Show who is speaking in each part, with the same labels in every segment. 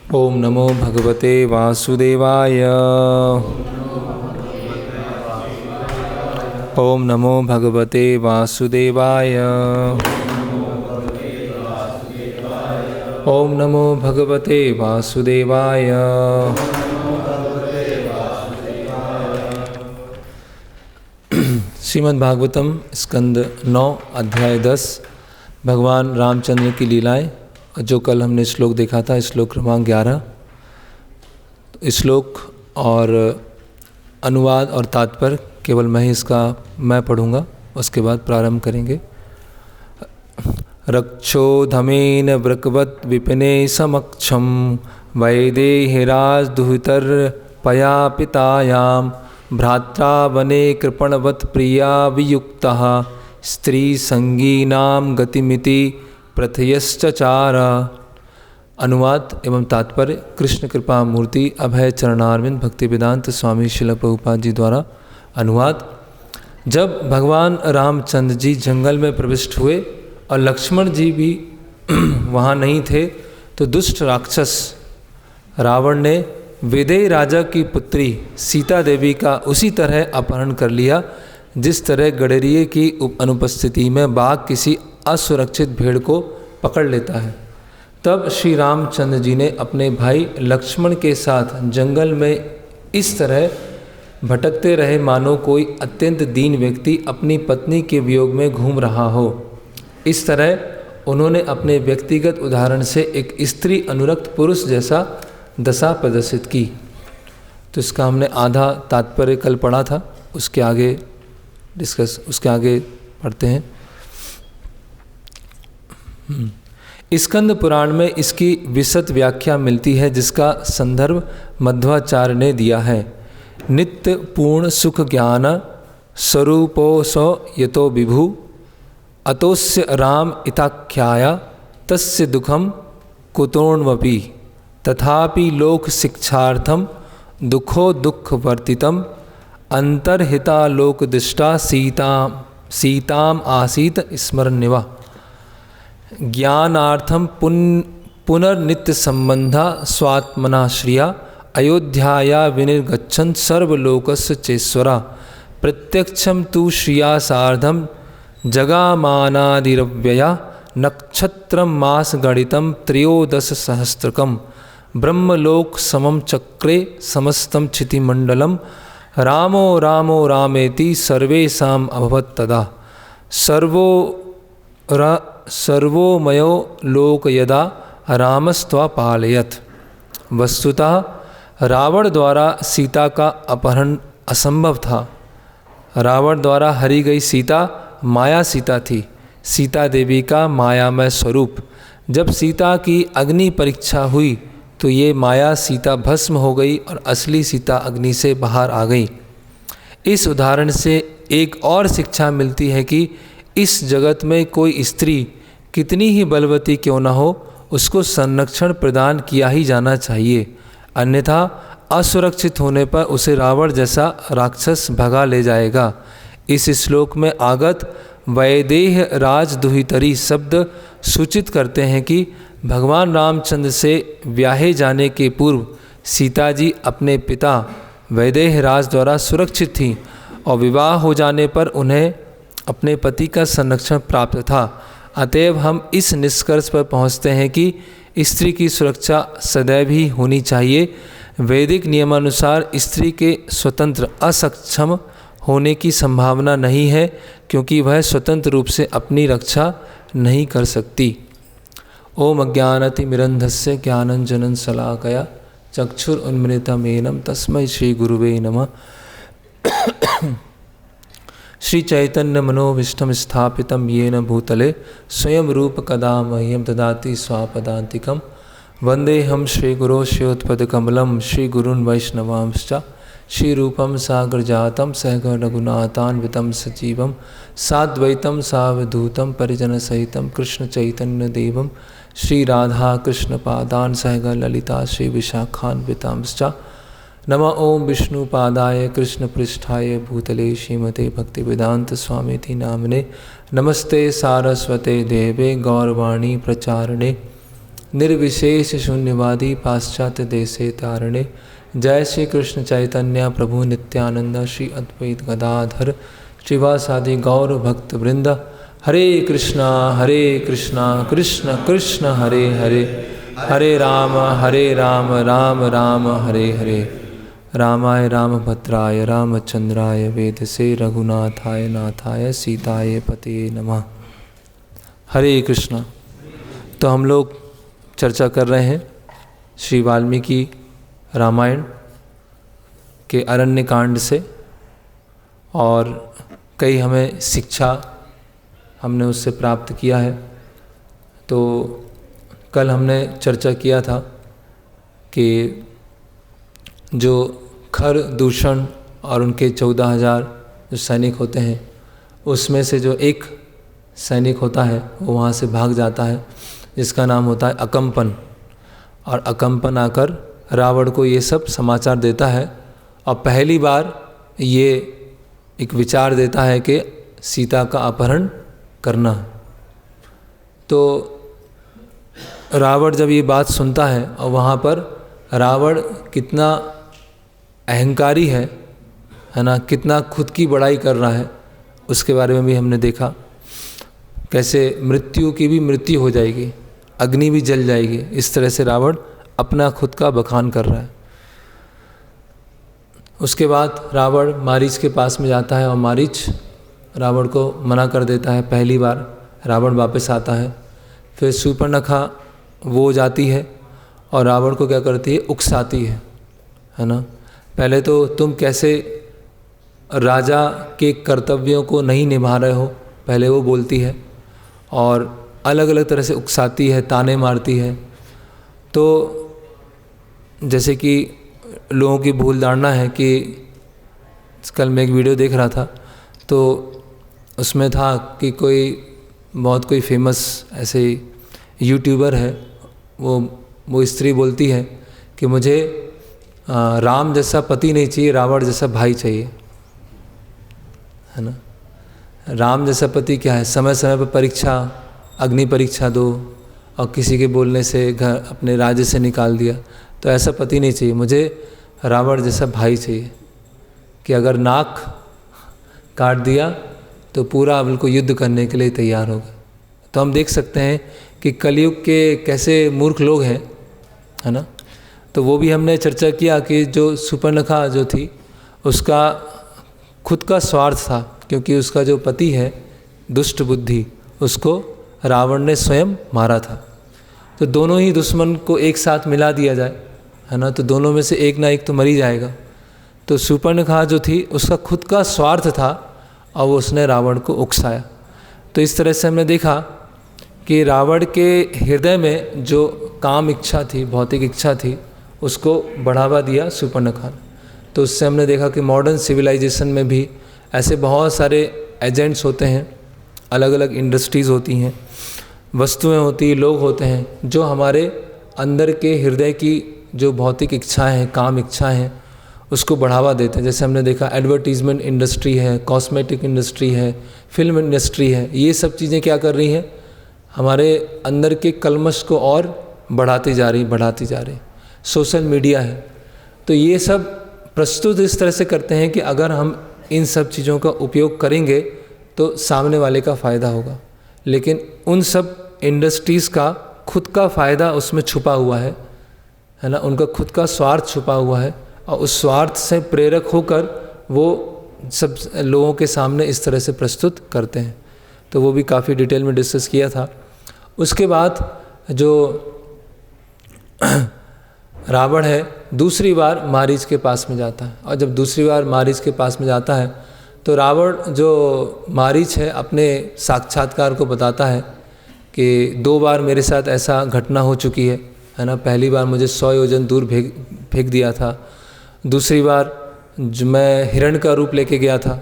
Speaker 1: ओम नमो भगवते वासुदेवाय। ओम नमो भगवते वासुदेवाय। ओम नमो भगवते वासुदेवाय। श्रीमद् भागवतम स्कंद 9 अध्याय 10 भगवान रामचंद्र की लीलाएं, जो कल हमने श्लोक देखा था, श्लोक क्रमांक 11। श्लोक और अनुवाद और तात्पर्य केवल मैं पढ़ूंगा, उसके बाद प्रारंभ करेंगे। रक्षोधमेन वृकवत विपिने समक्षम वैदेहिराज दुहितर पया पितायाम भ्रात्रा वने कृपणवत प्रिया वियुक्तः स्त्री संगीनाम गतिमिति प्रथयश्चचार। अनुवाद एवं तात्पर्य कृष्ण कृपा मूर्ति अभय चरणारविंद भक्ति वेदांत स्वामी श्रील प्रभुपाद जी द्वारा अनुवाद। जब भगवान रामचंद्र जी जंगल में प्रविष्ट हुए और लक्ष्मण जी भी वहाँ नहीं थे, तो दुष्ट राक्षस रावण ने विदेह राजा की पुत्री सीता देवी का उसी तरह अपहरण कर लिया जिस तरह गडरिये की अनुपस्थिति में बाघ किसी असुरक्षित भेड़ को पकड़ लेता है। तब श्री रामचंद्र जी ने अपने भाई लक्ष्मण के साथ जंगल में इस तरह भटकते रहे मानो कोई अत्यंत दीन व्यक्ति अपनी पत्नी के वियोग में घूम रहा हो। इस तरह उन्होंने अपने व्यक्तिगत उदाहरण से एक स्त्री अनुरक्त पुरुष जैसा दशा प्रदर्शित की। तो इसका हमने आधा तात्पर्य कल पढ़ा था, उसके आगे पढ़ते हैं। स्कंद पुराण में इसकी विशद व्याख्या मिलती है, जिसका संदर्भ मध्वाचार्य ने दिया है। नित्य पूर्ण सुख ज्ञान स्वरूपो सो यतो विभु अतोस्य राम इताख्याया तस्य दुखम कुतोण्वपि तथापि लोक शिक्षार्थम दुखो दुख वर्तितम अंतर्हिता लोक दृष्टा सीताम आसीत स्मरण्यवा ज्ञानार्थम पुनर्नित्य संबंधा स्वात्मना श्रिया अयोध्याया विनिर्गच्छन् सर्वलोकस्य चेश्वरा प्रत्यक्षम तु श्रिया सार्धम जगामानादिरव्यया नक्षत्रम मास गणितम त्रयोदश सहस्त्रकम ब्रह्मलोक समम चक्रे समस्तम क्षितिमंडलम रामो रामो रामेति सर्वेषाम अभवत् तदा सर्वोमयो लोक यदा रामस्त्वा पालयत। वस्तुतः रावण द्वारा सीता का अपहरण असंभव था। रावण द्वारा हरी गई सीता माया सीता थी, सीता देवी का मायामय स्वरूप। जब सीता की अग्नि परीक्षा हुई तो ये माया सीता भस्म हो गई और असली सीता अग्नि से बाहर आ गई। इस उदाहरण से एक और शिक्षा मिलती है कि इस जगत में कोई स्त्री कितनी ही बलवती क्यों न हो, उसको संरक्षण प्रदान किया ही जाना चाहिए, अन्यथा असुरक्षित होने पर उसे रावण जैसा राक्षस भगा ले जाएगा। इस श्लोक में आगत वैदेह राज दुहितरी शब्द सूचित करते हैं कि भगवान रामचंद्र से ब्याहे जाने के पूर्व सीता जी अपने पिता वैदेह राज द्वारा सुरक्षित थीं और विवाह हो जाने पर उन्हें अपने पति का संरक्षण प्राप्त था। अतएव हम इस निष्कर्ष पर पहुंचते हैं कि स्त्री की सुरक्षा सदैव ही होनी चाहिए। वैदिक नियमानुसार स्त्री के स्वतंत्र असक्षम होने की संभावना नहीं है, क्योंकि वह स्वतंत्र रूप से अपनी रक्षा नहीं कर सकती। ओम अज्ञानतिमिरन्धस्य ज्ञानंजनं शलाकया चक्षुरुन्मिलितमेनं तस्मै श्री गुरुवे नमः। श्री चैतन्य मनोभीष्टं स्थापितं येन भूतले स्वयं रूप कदा मह्यं ददाति स्वापदान्तिकं। वन्देऽहं श्रीगुरो श्रीयुतपदकमलं श्रीगुरून् वैष्णवांश्च श्रीरूपं साग्रजातं सहगण रघुनाथान्वितं सजीवं साद्वैतं सावधूतं परिजनसहितं कृष्णचैतन्यदेवं श्रीराधाकृष्णपादान् सहगण ललिता श्रीविशाखान्वितांश्च। नमः ओं विष्णुपादाय कृष्णपृष्ठाय भूतले श्रीमते भक्तिवेदांत स्वामीति नामने। नमस्ते सारस्वते देवे गौरवाणी प्रचारणे निर्विशेष शून्यवादी पाश्चात्य देशे तारणे। जय श्री कृष्ण चैतन्य प्रभु नित्यानंद श्री अद्वैत गदाधर श्रीवासादि गौर भक्त वृंद। हरे कृष्णा कृष्ण कृष्ण हरे हरे, हरे राम राम राम हरे हरे। रामाय रामभद्राय रामचंद्राय वेदसे रघुनाथाय नाथाय सीताय पते नमः। हरे कृष्णा। तो हम लोग चर्चा कर रहे हैं श्री वाल्मीकि रामायण के अरण्य कांड से, और कई हमें शिक्षा हमने उससे प्राप्त किया है। तो कल हमने चर्चा किया था कि जो खर दूषण और उनके 14,000 जो सैनिक होते हैं, उसमें से जो एक सैनिक होता है वो वहाँ से भाग जाता है, जिसका नाम होता है अकम्पन। और अकम्पन आकर रावण को ये सब समाचार देता है, और पहली बार ये एक विचार देता है कि सीता का अपहरण करना। तो रावण जब ये बात सुनता है, और वहाँ पर रावण कितना अहंकारी है ना, कितना खुद की बड़ाई कर रहा है, उसके बारे में भी हमने देखा। कैसे मृत्यु की भी मृत्यु हो जाएगी, अग्नि भी जल जाएगी, इस तरह से रावण अपना खुद का बखान कर रहा है। उसके बाद रावण मारीच के पास में जाता है, और मारीच रावण को मना कर देता है। पहली बार रावण वापस आता है। फिर शूर्पणखा वो जाती है और रावण को क्या करती है, उकसाती है ना। पहले तो तुम कैसे राजा के कर्तव्यों को नहीं निभा रहे हो, पहले वो बोलती है, और अलग अलग तरह से उकसाती है, ताने मारती है। तो जैसे कि लोगों की भूल धारणा है कि कल मैं एक वीडियो देख रहा था, तो उसमें था कि कोई फेमस ऐसे यूट्यूबर है, वो स्त्री बोलती है कि मुझे राम जैसा पति नहीं चाहिए, रावण जैसा भाई चाहिए, है ना। राम जैसा पति क्या है, समय समय पर परीक्षा, अग्नि परीक्षा दो, और किसी के बोलने से घर अपने राज्य से निकाल दिया, तो ऐसा पति नहीं चाहिए। मुझे रावण जैसा भाई चाहिए कि अगर नाक काट दिया तो पूरा बिल्कुल युद्ध करने के लिए तैयार होगा। तो हम देख सकते हैं कि कलयुग के कैसे मूर्ख लोग हैं, है ना। तो वो भी हमने चर्चा किया कि जो शूर्पणखा जो थी, उसका खुद का स्वार्थ था, क्योंकि उसका जो पति है दुष्ट बुद्धि, उसको रावण ने स्वयं मारा था। तो दोनों ही दुश्मन को एक साथ मिला दिया जाए, है ना, तो दोनों में से एक ना एक तो मर ही जाएगा। तो शूर्पणखा जो थी, उसका खुद का स्वार्थ था, और वो उसने रावण को उकसाया। तो इस तरह से हमने देखा कि रावण के हृदय में जो काम इच्छा थी, भौतिक इच्छा थी, उसको बढ़ावा दिया शूर्पणखा। तो उससे हमने देखा कि मॉडर्न सिविलाइजेशन में भी ऐसे बहुत सारे एजेंट्स होते हैं, अलग अलग इंडस्ट्रीज़ होती हैं, वस्तुएं होती हैं, लोग होते हैं, जो हमारे अंदर के हृदय की जो भौतिक इच्छाएं हैं, काम इच्छाएं हैं, उसको बढ़ावा देते हैं। जैसे हमने देखा एडवर्टीज़मेंट इंडस्ट्री है, कॉस्मेटिक इंडस्ट्री है, फिल्म इंडस्ट्री है, ये सब चीज़ें क्या कर रही हैं, हमारे अंदर के कलमश को और बढ़ाती जा रही। सोशल मीडिया है, तो ये सब प्रस्तुत इस तरह से करते हैं कि अगर हम इन सब चीज़ों का उपयोग करेंगे तो सामने वाले का फ़ायदा होगा, लेकिन उन सब इंडस्ट्रीज़ का खुद का फ़ायदा उसमें छुपा हुआ है ना, उनका खुद का स्वार्थ छुपा हुआ है, और उस स्वार्थ से प्रेरक होकर वो सब लोगों के सामने इस तरह से प्रस्तुत करते हैं। तो वो भी काफ़ी डिटेल में डिस्कस किया था। उसके बाद जो रावण है दूसरी बार मारीच के पास में जाता है, और जब दूसरी बार मारीच के पास में जाता है तो रावण जो मारीच है अपने साक्षात्कार को बताता है कि 2 बार मेरे साथ ऐसा घटना हो चुकी है ना। पहली बार मुझे 100 योजन दूर फेंक दिया था, दूसरी बार जो मैं हिरण का रूप लेके गया था,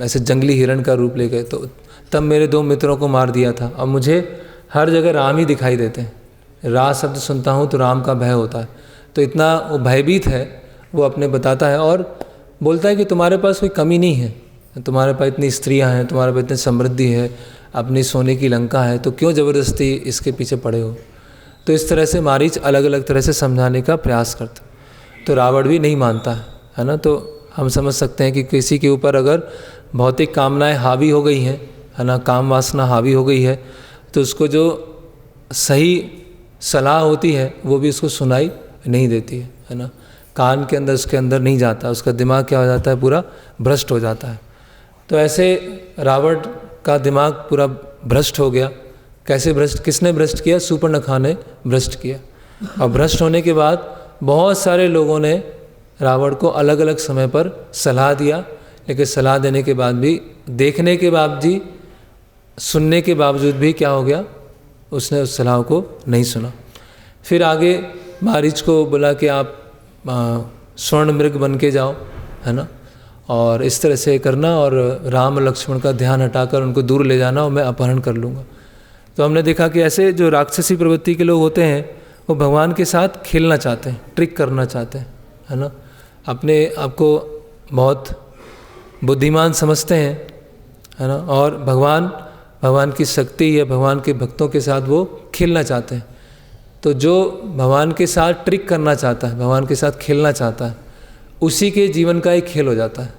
Speaker 1: ऐसे जंगली हिरण का रूप ले गए, तो तब मेरे 2 मित्रों को मार दिया था। और मुझे हर जगह राम ही दिखाई देते हैं, रा शब्द सुनता हूँ तो राम का भय होता है। तो इतना वो भयभीत है, वो अपने बताता है और बोलता है कि तुम्हारे पास कोई कमी नहीं है, तुम्हारे पास इतनी स्त्रियां हैं, तुम्हारे पास इतनी समृद्धि है, अपनी सोने की लंका है, तो क्यों ज़बरदस्ती इसके पीछे पड़े हो। तो इस तरह से मारीच अलग अलग तरह से समझाने का प्रयास करता, तो रावण भी नहीं मानता है ना। तो हम समझ सकते हैं कि किसी के ऊपर अगर भौतिक कामनाएं हावी हो गई हैं, है ना, काम वासना हावी हो गई है, तो उसको जो सही सलाह होती है वो भी उसको सुनाई नहीं देती है ना, कान के अंदर उसके अंदर नहीं जाता, उसका दिमाग क्या हो जाता है, पूरा भ्रष्ट हो जाता है। तो ऐसे रावण का दिमाग पूरा भ्रष्ट हो गया। कैसे भ्रष्ट, किसने भ्रष्ट किया? सूर्पणखा ने भ्रष्ट किया। और भ्रष्ट होने के बाद बहुत सारे लोगों ने रावण को अलग अलग समय पर सलाह दिया, लेकिन सलाह देने के बाद भी, देखने के बाद भी, सुनने के बावजूद भी क्या हो गया, उसने उस सलाह को नहीं सुना। फिर आगे मारीच को बोला कि आप स्वर्ण मृग बन के जाओ, है ना, और इस तरह से करना, और राम लक्ष्मण का ध्यान हटाकर उनको दूर ले जाना और मैं अपहरण कर लूँगा। तो हमने देखा कि ऐसे जो राक्षसी प्रवृत्ति के लोग होते हैं वो भगवान के साथ खेलना चाहते हैं, ट्रिक करना चाहते हैं, है ना, अपने आप को बहुत बुद्धिमान समझते हैं, है ना, और भगवान की शक्ति या भगवान के भक्तों के साथ वो खेलना चाहते हैं। तो जो भगवान के साथ ट्रिक करना चाहता है, भगवान के साथ खेलना चाहता है, उसी के जीवन का एक खेल हो जाता है,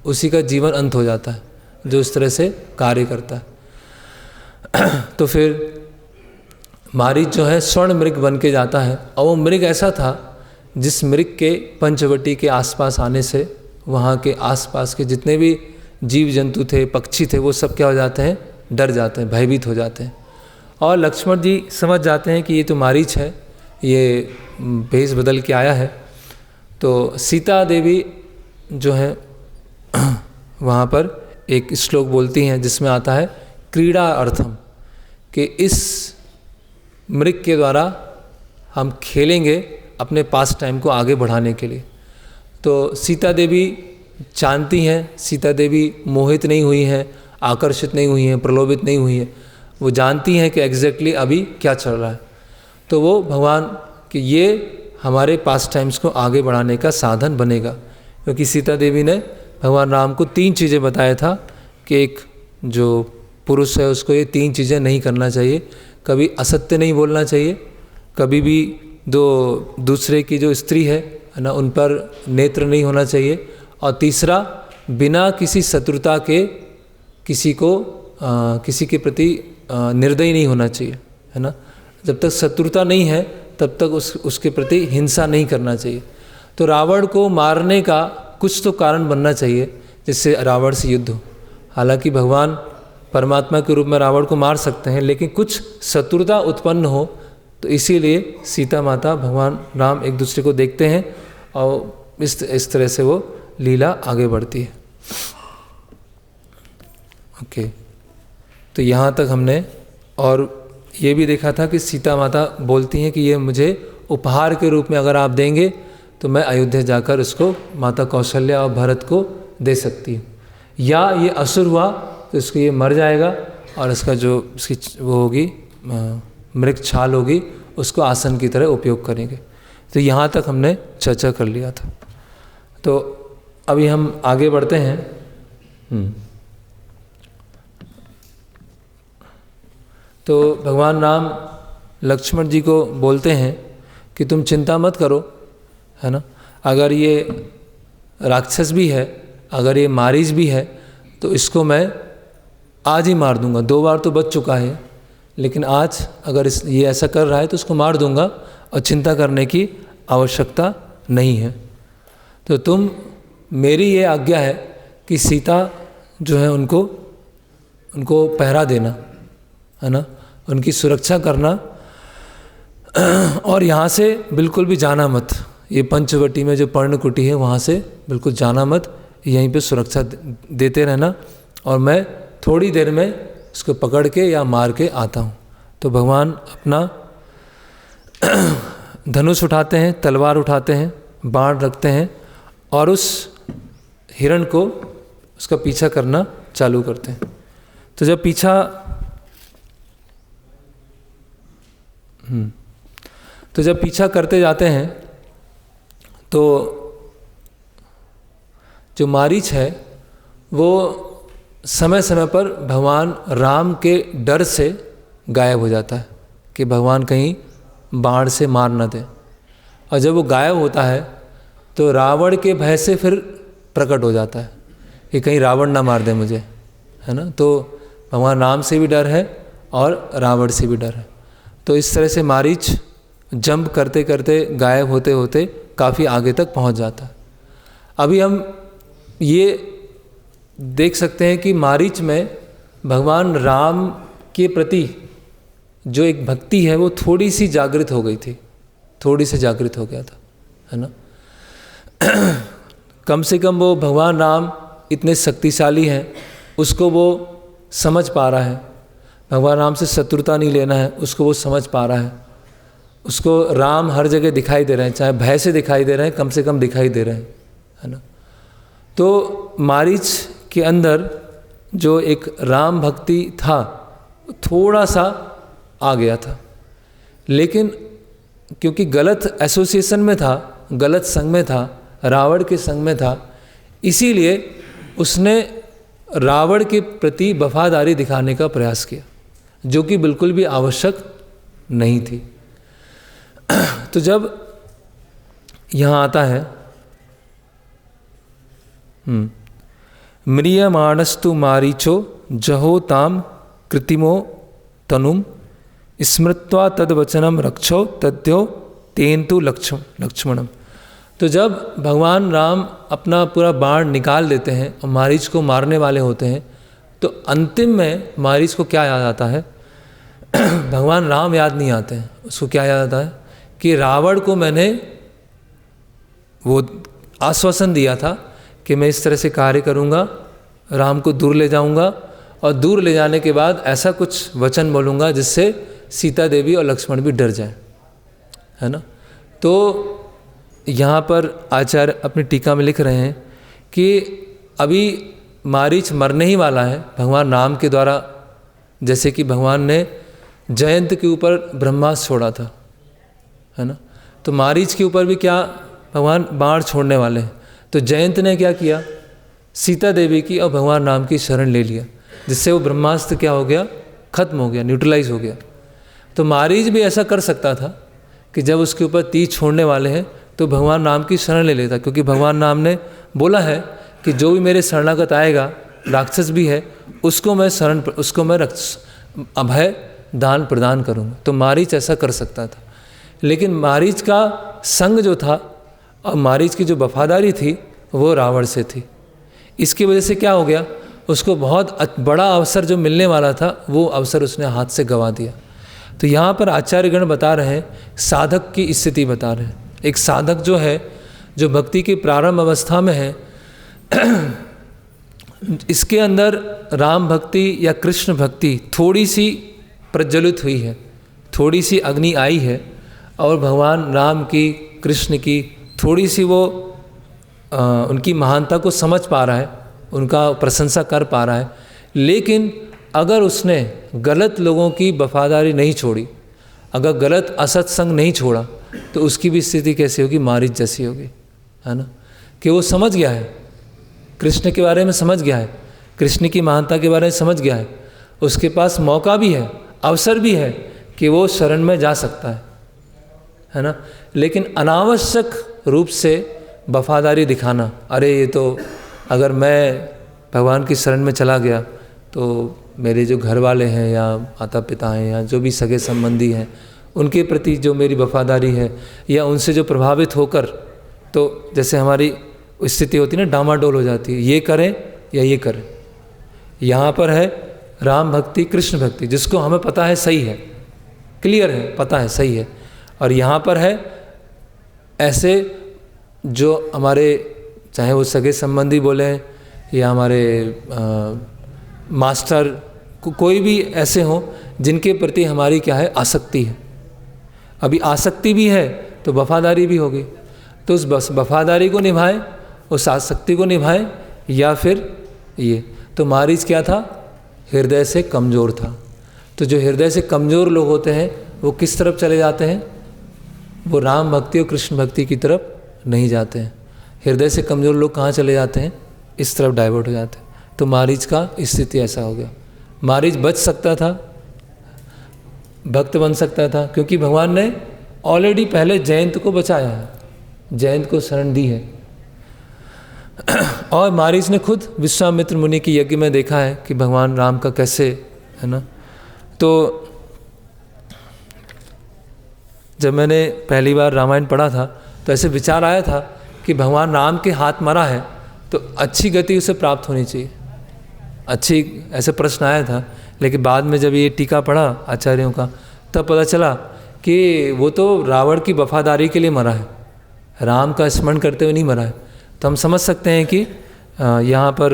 Speaker 1: उसी का जीवन अंत हो जाता है, जो इस तरह से कार्य करता है। तो फिर मारीच जो है स्वर्ण मृग बन के जाता है, और वो मृग ऐसा था जिस मृग के पंचवटी के आसपास आने से वहाँ के आसपास के जितने भी जीव जंतु थे, पक्षी थे, वो सब क्या हो जाते हैं, डर जाते हैं, भयभीत हो जाते हैं। और लक्ष्मण जी समझ जाते हैं कि ये तो मारीच है, ये भेष बदल के आया है। तो सीता देवी जो है वहाँ पर एक श्लोक बोलती हैं जिसमें आता है क्रीड़ा अर्थम, कि इस मृग के द्वारा हम खेलेंगे अपने पास टाइम को आगे बढ़ाने के लिए। तो सीता देवी जानती हैं, सीता देवी मोहित नहीं हुई हैं, आकर्षित नहीं हुई हैं, प्रलोभित नहीं हुई हैं, वो जानती हैं कि एग्जैक्टली अभी क्या चल रहा है। तो वो भगवान कि ये हमारे पास टाइम्स को आगे बढ़ाने का साधन बनेगा, क्योंकि सीता देवी ने भगवान राम को 3 चीज़ें बताया था कि एक जो पुरुष है उसको ये 3 चीज़ें नहीं करना चाहिए, कभी असत्य नहीं बोलना चाहिए, कभी भी दूसरे की जो स्त्री है ना उन पर नेत्र नहीं होना चाहिए, और तीसरा बिना किसी शत्रुता के किसी के प्रति निर्दयी नहीं होना चाहिए, है ना। जब तक शत्रुता नहीं है तब तक उसके प्रति हिंसा नहीं करना चाहिए। तो रावण को मारने का कुछ तो कारण बनना चाहिए जिससे रावण से युद्ध हो। हालांकि भगवान परमात्मा के रूप में रावण को मार सकते हैं, लेकिन कुछ शत्रुता उत्पन्न हो, तो इसीलिए सीता माता भगवान राम एक दूसरे को देखते हैं और इस तरह से वो लीला आगे बढ़ती है। ओके, तो यहाँ तक हमने, और ये भी देखा था कि सीता माता बोलती हैं कि ये मुझे उपहार के रूप में अगर आप देंगे तो मैं अयोध्या जाकर इसको माता कौशल्या और भरत को दे सकती हूँ, या ये असुर हुआ तो इसको ये मर जाएगा और इसका जो इसकी वो होगी मृग छाल होगी उसको आसन की तरह उपयोग करेंगे। तो यहाँ तक हमने चर्चा कर लिया था। तो अभी हम आगे बढ़ते हैं। तो भगवान राम लक्ष्मण जी को बोलते हैं कि तुम चिंता मत करो, है ना, अगर ये राक्षस भी है, अगर ये मारीच भी है, तो इसको मैं आज ही मार दूंगा। 2 बार तो बच चुका है, लेकिन आज अगर ये ऐसा कर रहा है तो उसको मार दूंगा और चिंता करने की आवश्यकता नहीं है। तो तुम, मेरी ये आज्ञा है कि सीता जो है उनको पहरा देना, है ना, उनकी सुरक्षा करना, और यहाँ से बिल्कुल भी जाना मत। ये पंचवटी में जो पर्णकुटी है वहाँ से बिल्कुल जाना मत, यहीं पे सुरक्षा देते रहना, और मैं थोड़ी देर में इसको पकड़ के या मार के आता हूँ। तो भगवान अपना धनुष उठाते हैं, तलवार उठाते हैं, बाण रखते हैं, और उस हिरण को उसका पीछा करना चालू करते हैं। तो जब पीछा करते जाते हैं तो जो मारीच है वो समय समय पर भगवान राम के डर से गायब हो जाता है कि भगवान कहीं बाण से मार न दें। और जब वो गायब होता है तो रावण के भय से फिर प्रकट हो जाता है कि कहीं रावण ना मार दे मुझे, है ना। तो भगवान राम से भी डर है और रावण से भी डर है। तो इस तरह से मारीच जंप करते करते गायब होते होते काफ़ी आगे तक पहुंच जाता है। अभी हम ये देख सकते हैं कि मारीच में भगवान राम के प्रति जो एक भक्ति है वो थोड़ी सी जागृत हो गई थी, थोड़ी सी जागृत हो गया था, है ना। कम से कम वो भगवान राम इतने शक्तिशाली हैं उसको वो समझ पा रहा है, भगवान राम से शत्रुता नहीं लेना है उसको वो समझ पा रहा है, उसको राम हर जगह दिखाई दे रहे हैं, चाहे भय से दिखाई दे रहे हैं, कम से कम दिखाई दे रहे हैं, है ना। तो मारीच के अंदर जो एक राम भक्ति था थोड़ा सा आ गया था, लेकिन क्योंकि गलत एसोसिएशन में था, गलत संग में था, रावण के संग में था, इसीलिए उसने रावण के प्रति वफादारी दिखाने का प्रयास किया, जो कि बिल्कुल भी आवश्यक नहीं थी। तो जब यहाँ आता है म्रियमाणस्तु मारीचो जहो ताम कृतिमो तनुम स्मृत्वा तद्वचनम रक्षो तद्यो तेन तु लक्ष्मणम। तो जब भगवान राम अपना पूरा बाण निकाल देते हैं और मारीच को मारने वाले होते हैं तो अंतिम में मारीच को क्या याद आता है? भगवान राम याद नहीं आते हैं, उसको क्या याद आता है कि रावण को मैंने वो आश्वासन दिया था कि मैं इस तरह से कार्य करूँगा, राम को दूर ले जाऊँगा और दूर ले जाने के बाद ऐसा कुछ वचन बोलूँगा जिससे सीता देवी और लक्ष्मण भी डर जाएं, है ना। तो यहाँ पर आचार्य अपनी टीका में लिख रहे हैं कि अभी मारीच मरने ही वाला है भगवान राम के द्वारा, जैसे कि भगवान ने जयंत के ऊपर ब्रह्मास्त्र छोड़ा था, है ना। तो मारीच के ऊपर भी क्या भगवान बाण छोड़ने वाले हैं। तो जयंत ने क्या किया, सीता देवी की और भगवान राम की शरण ले लिया, जिससे वो ब्रह्मास्त्र क्या हो गया, खत्म हो गया, न्यूट्रलाइज हो गया। तो मारीच भी ऐसा कर सकता था कि जब उसके ऊपर तीर छोड़ने वाले हैं तो भगवान राम की शरण ले लेता, क्योंकि भगवान राम ने बोला है कि जो भी मेरे शरणागत आएगा, राक्षस भी है, उसको मैं अभय दान प्रदान करूँगा। तो मारीच ऐसा कर सकता था, लेकिन मारीच का संग जो था और मारीच की जो वफादारी थी वो रावण से थी। इसकी वजह से क्या हो गया, उसको बहुत बड़ा अवसर जो मिलने वाला था वो अवसर उसने हाथ से गंवा दिया। तो यहाँ पर आचार्यगण बता रहे हैं, साधक की स्थिति बता रहे हैं। एक साधक जो है, जो भक्ति की प्रारंभ अवस्था में है, इसके अंदर राम भक्ति या कृष्ण भक्ति थोड़ी सी प्रज्वलित हुई है, थोड़ी सी अग्नि आई है और भगवान राम की, कृष्ण की थोड़ी सी वो उनकी महानता को समझ पा रहा है, उनका प्रशंसा कर पा रहा है। लेकिन अगर उसने गलत लोगों की वफादारी नहीं छोड़ी, अगर गलत असत्संग नहीं छोड़ा, तो उसकी भी स्थिति कैसी होगी, मारीच जैसी होगी, है ना। कि वो समझ गया है, कृष्ण के बारे में समझ गया है, कृष्ण की महानता के बारे में समझ गया है, उसके पास मौका भी है, अवसर भी है कि वो शरण में जा सकता है ना। लेकिन अनावश्यक रूप से वफादारी दिखाना, अरे ये तो अगर मैं भगवान की शरण में चला गया तो मेरे जो घर वाले हैं या माता पिता हैं या जो भी सगे संबंधी हैं, उनके प्रति जो मेरी वफादारी है या उनसे जो प्रभावित होकर, तो जैसे हमारी स्थिति होती है ना, डामाडोल हो जाती है, ये करें या ये करें। यहाँ पर है राम भक्ति, कृष्ण भक्ति, जिसको हमें पता है सही है, क्लियर है, पता है सही है। और यहाँ पर है ऐसे जो हमारे, चाहे वो सगे संबंधी बोले या हमारे मास्टर, कोई भी ऐसे हों जिनके प्रति हमारी क्या है, आसक्ति है। अभी आसक्ति भी है तो वफादारी भी होगी, तो उस वफादारी को निभाएं, उस आसक्ति को निभाएं, या फिर ये। तो मारीच क्या था, हृदय से कमज़ोर था। तो जो हृदय से कमज़ोर लोग होते हैं वो किस तरफ चले जाते हैं, वो राम भक्ति और कृष्ण भक्ति की तरफ नहीं जाते हैं। हृदय से कमज़ोर लोग कहाँ चले जाते हैं, इस तरफ डाइवर्ट हो जाते हैं। तो मारीच का स्थिति ऐसा हो गया। मारीच बच सकता था, भक्त बन सकता था, क्योंकि भगवान ने ऑलरेडी पहले जयंत को बचाया है, जयंत को शरण दी है। और मारीच ने खुद विश्वामित्र मुनि के यज्ञ में देखा है कि भगवान राम का कैसे, है ना। तो जब मैंने पहली बार रामायण पढ़ा था तो ऐसे विचार आया था कि भगवान राम के हाथ मरा है तो अच्छी गति उसे प्राप्त होनी चाहिए, अच्छी, ऐसे प्रश्न आया था। लेकिन बाद में जब ये टीका पढ़ा आचार्यों का तब पता चला कि वो तो रावण की वफादारी के लिए मरा है, राम का स्मरण करते हुए नहीं मरा है। तो हम समझ सकते हैं कि यहाँ पर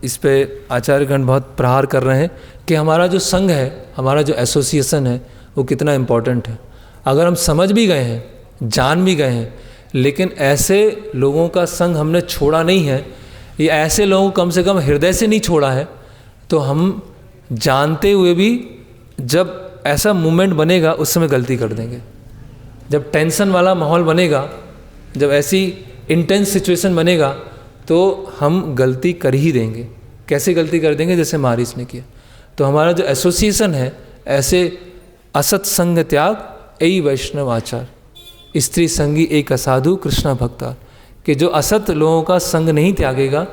Speaker 1: इस पे आचार्यगण बहुत प्रहार कर रहे हैं कि हमारा जो संघ है, हमारा जो एसोसिएशन है वो कितना इम्पोर्टेंट है। अगर हम समझ भी गए हैं, जान भी गए हैं, लेकिन ऐसे लोगों का संग हमने छोड़ा नहीं है, या ऐसे लोगों को कम से कम हृदय से नहीं छोड़ा है, तो हम जानते हुए भी जब ऐसा मूवमेंट बनेगा उस समय गलती कर देंगे। जब टेंशन वाला माहौल बनेगा, जब ऐसी इंटेंस सिचुएशन बनेगा तो हम गलती कर ही देंगे। कैसे गलती कर देंगे? जैसे मारीच ने किया। तो हमारा जो एसोसिएशन है, ऐसे असत संग त्याग ऐ वैष्णव आचार, स्त्री संगी एक असाधु कृष्णा भक्ता, कि जो असत लोगों का संग नहीं त्यागेगा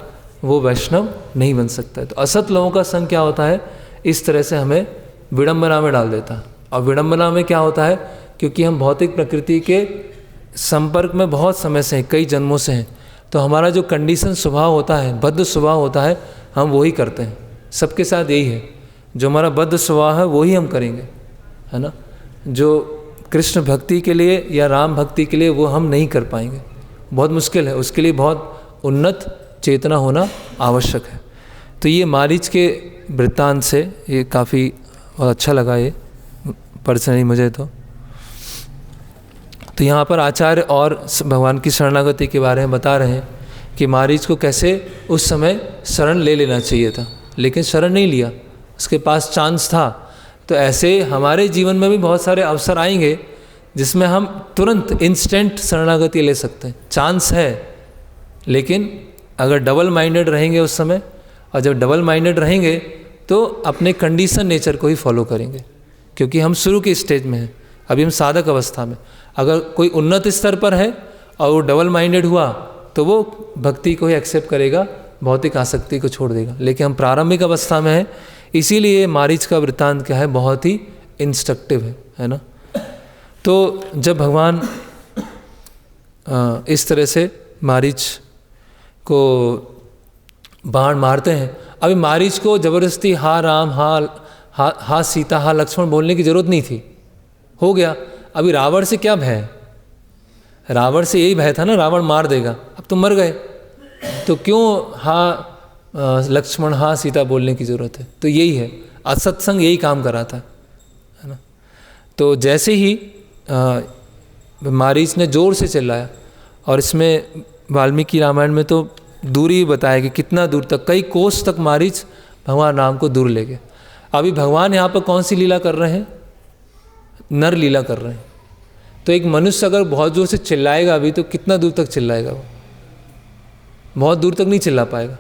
Speaker 1: वो वैष्णव नहीं बन सकता है। तो असत लोगों का संग क्या होता है? इस तरह से हमें विडंबना में डाल देता है। और विडंबना में क्या होता है? क्योंकि हम भौतिक प्रकृति के संपर्क में बहुत समय से हैं, कई जन्मों से हैं, तो हमारा जो कंडीशन स्वभाव होता है, बद्ध स्वभाव होता है, हम वही करते हैं। सबके साथ यही है, जो हमारा बद्ध स्वभाव है वही हम करेंगे, है ना। जो कृष्ण भक्ति के लिए या राम भक्ति के लिए वो हम नहीं कर पाएंगे, बहुत मुश्किल है। उसके लिए बहुत उन्नत चेतना होना आवश्यक है। तो ये मारीच के वृत्तांत से ये काफ़ी बहुत अच्छा लगा, ये पर्सनली मुझे। तो यहाँ पर आचार्य और भगवान की शरणागति के बारे में बता रहे हैं कि मारीच को कैसे उस समय शरण ले लेना चाहिए था, लेकिन शरण नहीं लिया, उसके पास चांस था। तो ऐसे हमारे जीवन में भी बहुत सारे अवसर आएंगे जिसमें हम तुरंत इंस्टेंट शरणागति ले सकते हैं, चांस है। लेकिन अगर डबल माइंडेड रहेंगे उस समय, और जब डबल माइंडेड रहेंगे तो अपने कंडीशन नेचर को ही फॉलो करेंगे, क्योंकि हम शुरू के स्टेज में हैं, अभी हम साधक अवस्था में। अगर कोई उन्नत स्तर पर है और वो डबल माइंडेड हुआ तो वो भक्ति को ही एक्सेप्ट करेगा, भौतिक आसक्ति को छोड़ देगा। लेकिन हम प्रारंभिक अवस्था में हैं, इसीलिए मारीच का वृत्तांत क्या है, बहुत ही इंस्ट्रक्टिव है ना। तो जब भगवान इस तरह से मारीच को बाण मारते हैं, अभी मारीच को जबरदस्ती हा राम हा सीता हा लक्ष्मण बोलने की जरूरत नहीं थी, हो गया। अभी रावण से क्या भय? रावण से यही भय था ना, रावण मार देगा, अब तुम मर गए, तो क्यों हा लक्ष्मण हा सीता बोलने की ज़रूरत है? तो यही है, असत्संग यही काम कराता है ना। तो जैसे ही मारीच ने जोर से चिल्लाया, और इसमें वाल्मीकि रामायण में तो दूरी बताया कि कितना दूर तक, कई कोस तक मारीच भगवान राम को दूर ले गए। अभी भगवान यहाँ पर कौन सी लीला कर रहे हैं? नर लीला कर रहे हैं। तो एक मनुष्य अगर बहुत जोर से चिल्लाएगा अभी, तो कितना दूर तक चिल्लाएगा वो? बहुत दूर तक नहीं चिल्ला पाएगा,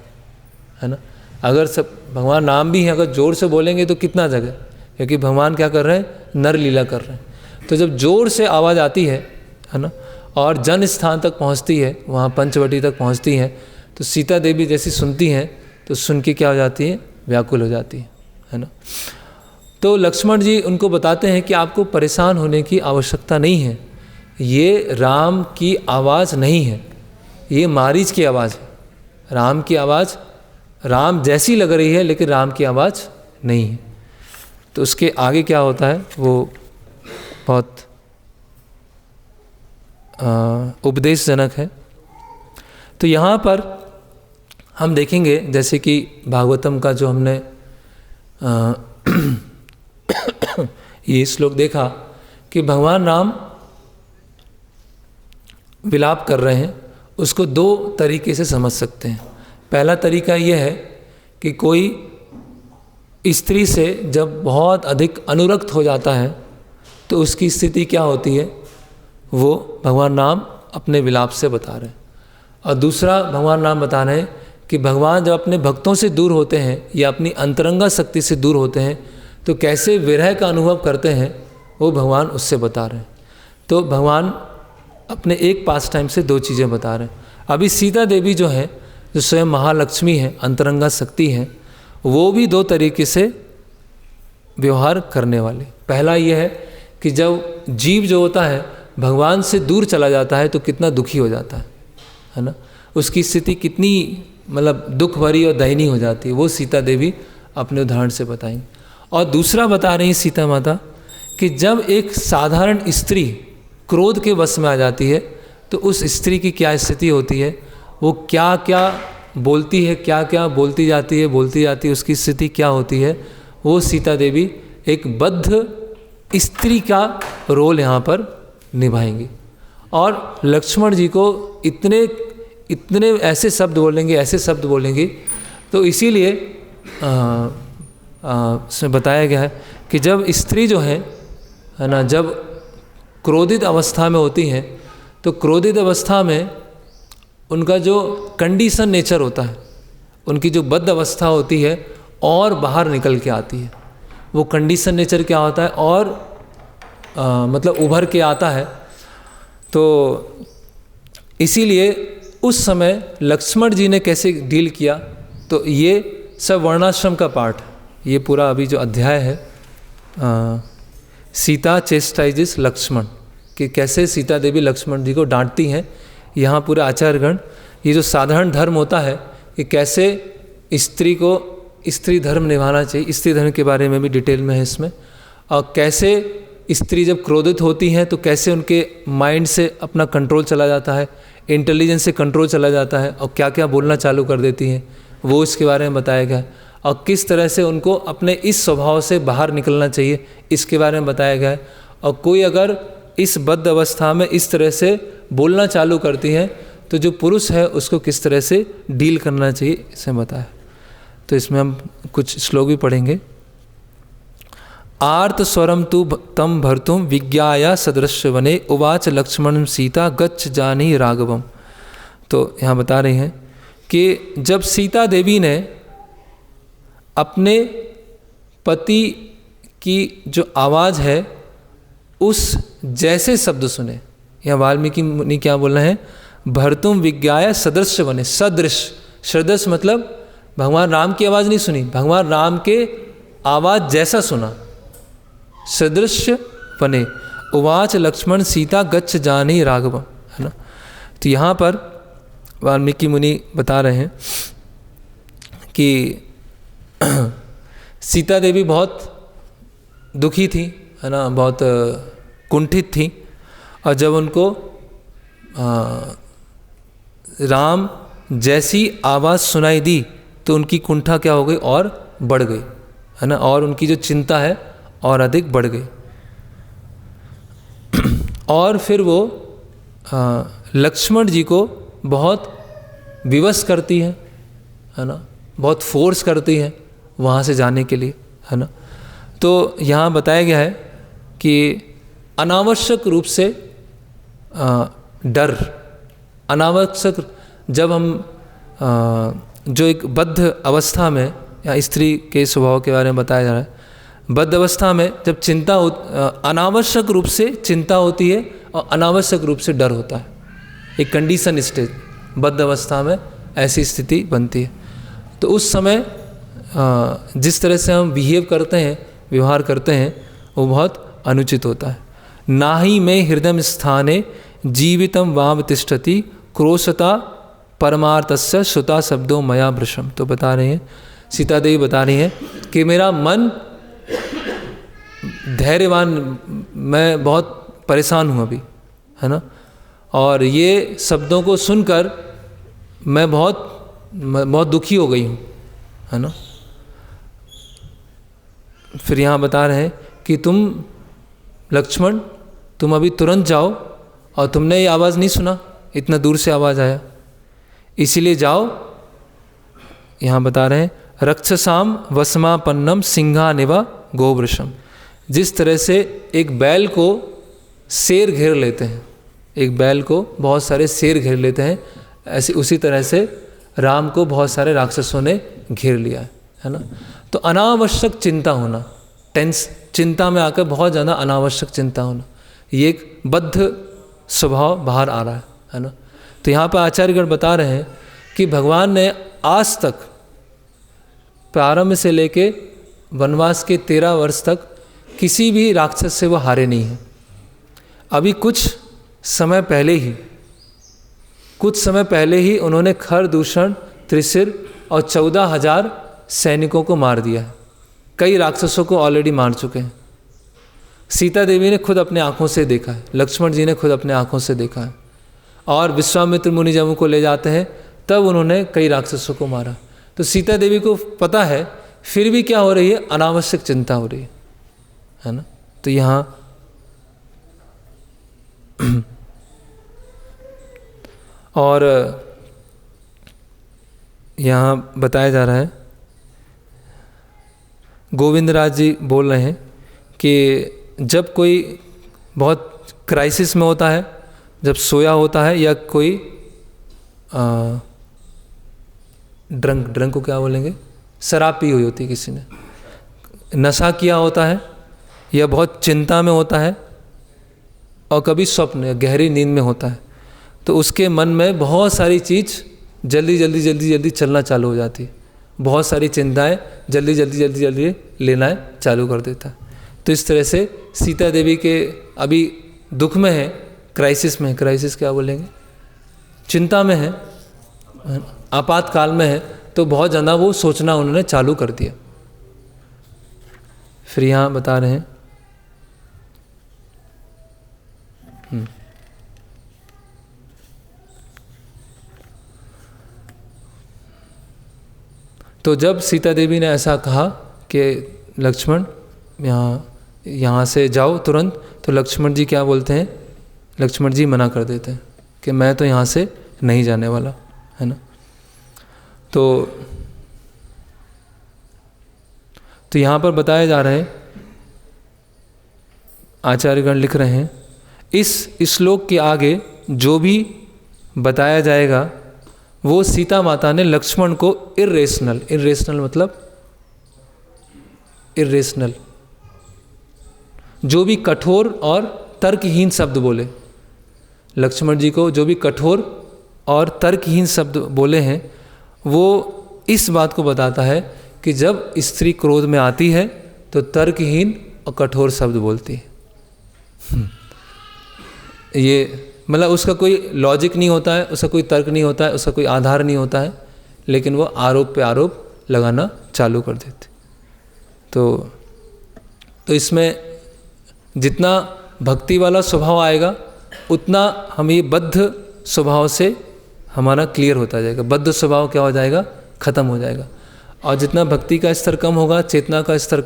Speaker 1: है ना। अगर सब भगवान नाम भी हैं, अगर जोर से बोलेंगे तो कितना जगह, क्योंकि भगवान क्या कर रहे हैं? नर लीला कर रहे हैं। तो जब जोर से आवाज़ आती है ना, और जन स्थान तक पहुंचती है, वहाँ पंचवटी तक पहुंचती है, तो सीता देवी जैसी सुनती हैं तो सुन के क्या हो जाती है? व्याकुल हो जाती है ना। तो लक्ष्मण जी उनको बताते हैं कि आपको परेशान होने की आवश्यकता नहीं है, ये राम की आवाज़ नहीं है, ये मारीच की आवाज़ है। राम की आवाज़ राम जैसी लग रही है, लेकिन राम की आवाज़ नहीं है। तो उसके आगे क्या होता है वो बहुत उपदेशजनक है। तो यहाँ पर हम देखेंगे, जैसे कि भागवतम का जो हमने ये श्लोक देखा कि भगवान राम विलाप कर रहे हैं, उसको दो तरीके से समझ सकते हैं। पहला तरीका यह है कि कोई स्त्री से जब बहुत अधिक अनुरक्त हो जाता है तो उसकी स्थिति क्या होती है, वो भगवान राम अपने विलाप से बता रहे हैं। और दूसरा भगवान राम बता रहे हैं कि भगवान जब अपने भक्तों से दूर होते हैं या अपनी अंतरंगा शक्ति से दूर होते हैं तो कैसे विरह का अनुभव करते हैं वो भगवान उससे बता रहे हैं। तो भगवान अपने एक पास टाइम से दो चीज़ें बता रहे हैं। अभी सीता देवी जो है, जो स्वयं महालक्ष्मी है, अंतरंगा शक्ति है, वो भी दो तरीके से व्यवहार करने वाले। पहला ये है कि जब जीव जो होता है भगवान से दूर चला जाता है तो कितना दुखी हो जाता है ना, उसकी स्थिति कितनी मतलब दुख भरी और दयनीय हो जाती है, वो सीता देवी अपने उदाहरण से बताएंगे। और दूसरा बता रही हैं सीता माता कि जब एक साधारण स्त्री क्रोध के वश में आ जाती है तो उस स्त्री की क्या स्थिति होती है, वो क्या क्या बोलती है, क्या क्या बोलती जाती है, उसकी स्थिति क्या होती है, वो सीता देवी एक बद्ध स्त्री का रोल यहाँ पर निभाएंगी। और लक्ष्मण जी को इतने ऐसे शब्द बोलेंगे, तो इसीलिए इसमें बताया गया है कि जब स्त्री जो है ना, जब क्रोधित अवस्था में होती हैं तो क्रोधित अवस्था में उनका जो कंडीशन नेचर होता है, उनकी जो बद्ध अवस्था होती है और बाहर निकल के आती है। वो कंडीशन नेचर क्या होता है और मतलब उभर के आता है। तो इसीलिए उस समय लक्ष्मण जी ने कैसे डील किया, तो ये सब वर्णाश्रम का पार्ट, ये पूरा अभी जो अध्याय है सीता चेस्टाइजेस लक्ष्मण, कि कैसे सीता देवी लक्ष्मण जी को डांटती हैं। यहाँ पूरा आचार्यगण, ये जो साधारण धर्म होता है कि कैसे स्त्री को स्त्री धर्म निभाना चाहिए, स्त्री धर्म के बारे में भी डिटेल में है इसमें। और कैसे स्त्री जब क्रोधित होती हैं तो कैसे उनके माइंड से अपना कंट्रोल चला जाता है, इंटेलिजेंस से कंट्रोल चला जाता है और क्या क्या बोलना चालू कर देती हैं, वो इसके बारे में बताया गया। और किस तरह से उनको अपने इस स्वभाव से बाहर निकलना चाहिए, इसके बारे में बताया गया है। और कोई अगर इस बद्ध अवस्था में इस तरह से बोलना चालू करती है तो जो पुरुष है उसको किस तरह से डील करना चाहिए, इसे बताया। तो इसमें हम कुछ श्लोक भी पढ़ेंगे। आर्त स्वरम तु तम भर्तुम विज्ञाया सदृश्य वने उवाच लक्ष्मण सीता गच्छ जानी राघवम। तो यहाँ बता रहे हैं कि जब सीता देवी ने अपने पति की जो आवाज़ है उस जैसे शब्द सुने, यहाँ वाल्मीकि मुनि क्या बोल रहे हैं, भर्तुम विज्ञाया सदृश्य बने। सदृश मतलब भगवान राम की आवाज़ नहीं सुनी, भगवान राम के आवाज़ जैसा सुना, सदृश्य बने। उवाच लक्ष्मण सीता गच्छ जानी राघवम, है ना। तो यहाँ पर वाल्मीकि मुनि बता रहे हैं कि सीता देवी बहुत दुखी थी, है ना, बहुत कुंठित थी। और जब उनको राम जैसी आवाज़ सुनाई दी तो उनकी कुंठा क्या हो गई और बढ़ गई, है ना, और उनकी जो चिंता है और अधिक बढ़ गई। और फिर वो लक्ष्मण जी को बहुत विवश करती है ना, बहुत फोर्स करती है वहाँ से जाने के लिए, है ना। तो यहाँ बताया गया है कि अनावश्यक रूप से डर, अनावश्यक, जब हम जो एक बद्ध अवस्था में, या स्त्री के स्वभाव के बारे में बताया जा रहा है, बद्ध अवस्था में जब चिंता अनावश्यक रूप से चिंता होती है और अनावश्यक रूप से डर होता है, एक कंडीशन स्टेज बद्ध अवस्था में ऐसी स्थिति बनती है। तो उस समय जिस तरह से हम बिहेव करते हैं, व्यवहार करते हैं, वो बहुत अनुचित होता है। नाहि में हृदय स्थाने जीवितम वाम तिष्ठति क्रोशता परमार्थस्य श्रुता शब्दों मया भृशम। तो बता रहे हैं, सीता देवी बता रही हैं कि मेरा मन धैर्यवान, मैं बहुत परेशान हूँ अभी, है ना, और ये शब्दों को सुनकर मैं बहुत दुखी हो गई हूँ, है ना। फिर यहाँ बता रहे हैं कि तुम लक्ष्मण, तुम अभी तुरंत जाओ, और तुमने ये आवाज़ नहीं सुना, इतना दूर से आवाज़ आया, इसीलिए जाओ। यहाँ बता रहे हैं रक्षसाम वसमापन्नम सिंहानिवा गोवृषम। जिस तरह से एक बैल को शेर घेर लेते हैं, एक बैल को बहुत सारे शेर घेर लेते हैं, ऐसे उसी तरह से राम को बहुत सारे राक्षसों ने घेर लिया है ना। तो अनावश्यक चिंता होना, टेंस, चिंता में आकर बहुत ज़्यादा अनावश्यक चिंता होना, ये एक बद्ध स्वभाव बाहर आ रहा है ना। तो यहाँ पर आचार्यगण बता रहे हैं कि भगवान ने आज तक प्रारंभ से लेके वनवास के 13 वर्ष तक किसी भी राक्षस से वो हारे नहीं हैं। अभी कुछ समय पहले ही उन्होंने खर, दूषण, त्रिशिर और 14,000 सैनिकों को मार दिया है। कई राक्षसों को ऑलरेडी मार चुके हैं। सीता देवी ने खुद अपने आँखों से देखा है, लक्ष्मण जी ने खुद अपने आँखों से देखा है। और विश्वामित्र मुनि जब उनको ले जाते हैं तब उन्होंने कई राक्षसों को मारा। तो सीता देवी को पता है, फिर भी क्या हो रही है, अनावश्यक चिंता हो रही है ना। तो यहाँ और यहाँ बताया जा रहा है, गोविंदराज जी बोल रहे हैं कि जब कोई बहुत क्राइसिस में होता है, जब सोया होता है या कोई ड्रंक को क्या बोलेंगे, शराब पी हुई होती है, किसी ने नशा किया होता है या बहुत चिंता में होता है और कभी स्वप्न या गहरी नींद में होता है, तो उसके मन में बहुत सारी चीज़ जल्दी चलना चालू हो जाती है। बहुत सारी चिंताएं जल्दी लेना चालू कर देता है। तो इस तरह से सीता देवी के अभी दुख में है, क्राइसिस क्या बोलेंगे, चिंता में है, आपातकाल में है, तो बहुत ज़्यादा वो सोचना उन्होंने चालू कर दिया। फिर यहाँ बता रहे हैं तो जब सीता देवी ने ऐसा कहा कि लक्ष्मण यहाँ से जाओ तुरंत, तो लक्ष्मण जी क्या बोलते हैं, लक्ष्मण जी मना कर देते हैं कि मैं तो यहाँ से नहीं जाने वाला, है ना। तो यहाँ पर बताया जा रहा है, आचार्यगण लिख रहे हैं, इस श्लोक के आगे जो भी बताया जाएगा वो सीता माता ने लक्ष्मण को इर्रेशनल मतलब इर्रेशनल, जो भी कठोर और तर्कहीन शब्द बोले, लक्ष्मण जी को जो भी कठोर और तर्कहीन शब्द बोले हैं, वो इस बात को बताता है कि जब स्त्री क्रोध में आती है तो तर्कहीन और कठोर शब्द बोलती है। ये मतलब उसका कोई लॉजिक नहीं होता है, उसका कोई तर्क नहीं होता है, उसका कोई आधार नहीं होता है, लेकिन वो आरोप पे आरोप लगाना चालू कर देते। तो इसमें जितना भक्ति वाला स्वभाव आएगा उतना हम ये बद्ध स्वभाव से हमारा क्लियर होता जाएगा, बद्ध स्वभाव क्या हो जाएगा, खत्म हो जाएगा। और जितना भक्ति का स्तर कम होगा, चेतना का स्तर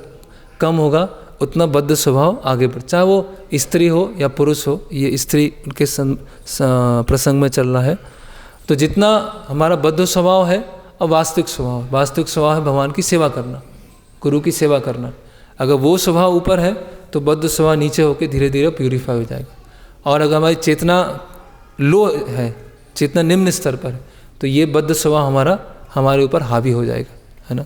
Speaker 1: कम होगा, उतना बद्ध स्वभाव आगे बढ़, चाहे वो स्त्री हो या पुरुष हो। ये स्त्री के प्रसंग में चल रहा है। तो जितना हमारा बद्ध स्वभाव है और वास्तविक स्वभाव है भगवान की सेवा करना, गुरु की सेवा करना। अगर वो स्वभाव ऊपर है तो बद्ध स्वभाव नीचे होकर धीरे धीरे प्यूरीफाई हो जाएगा। और अगर हमारी चेतना लो है, चेतना निम्न स्तर पर है, तो ये बद्ध स्वभाव हमारे ऊपर हावी हो जाएगा, है ना।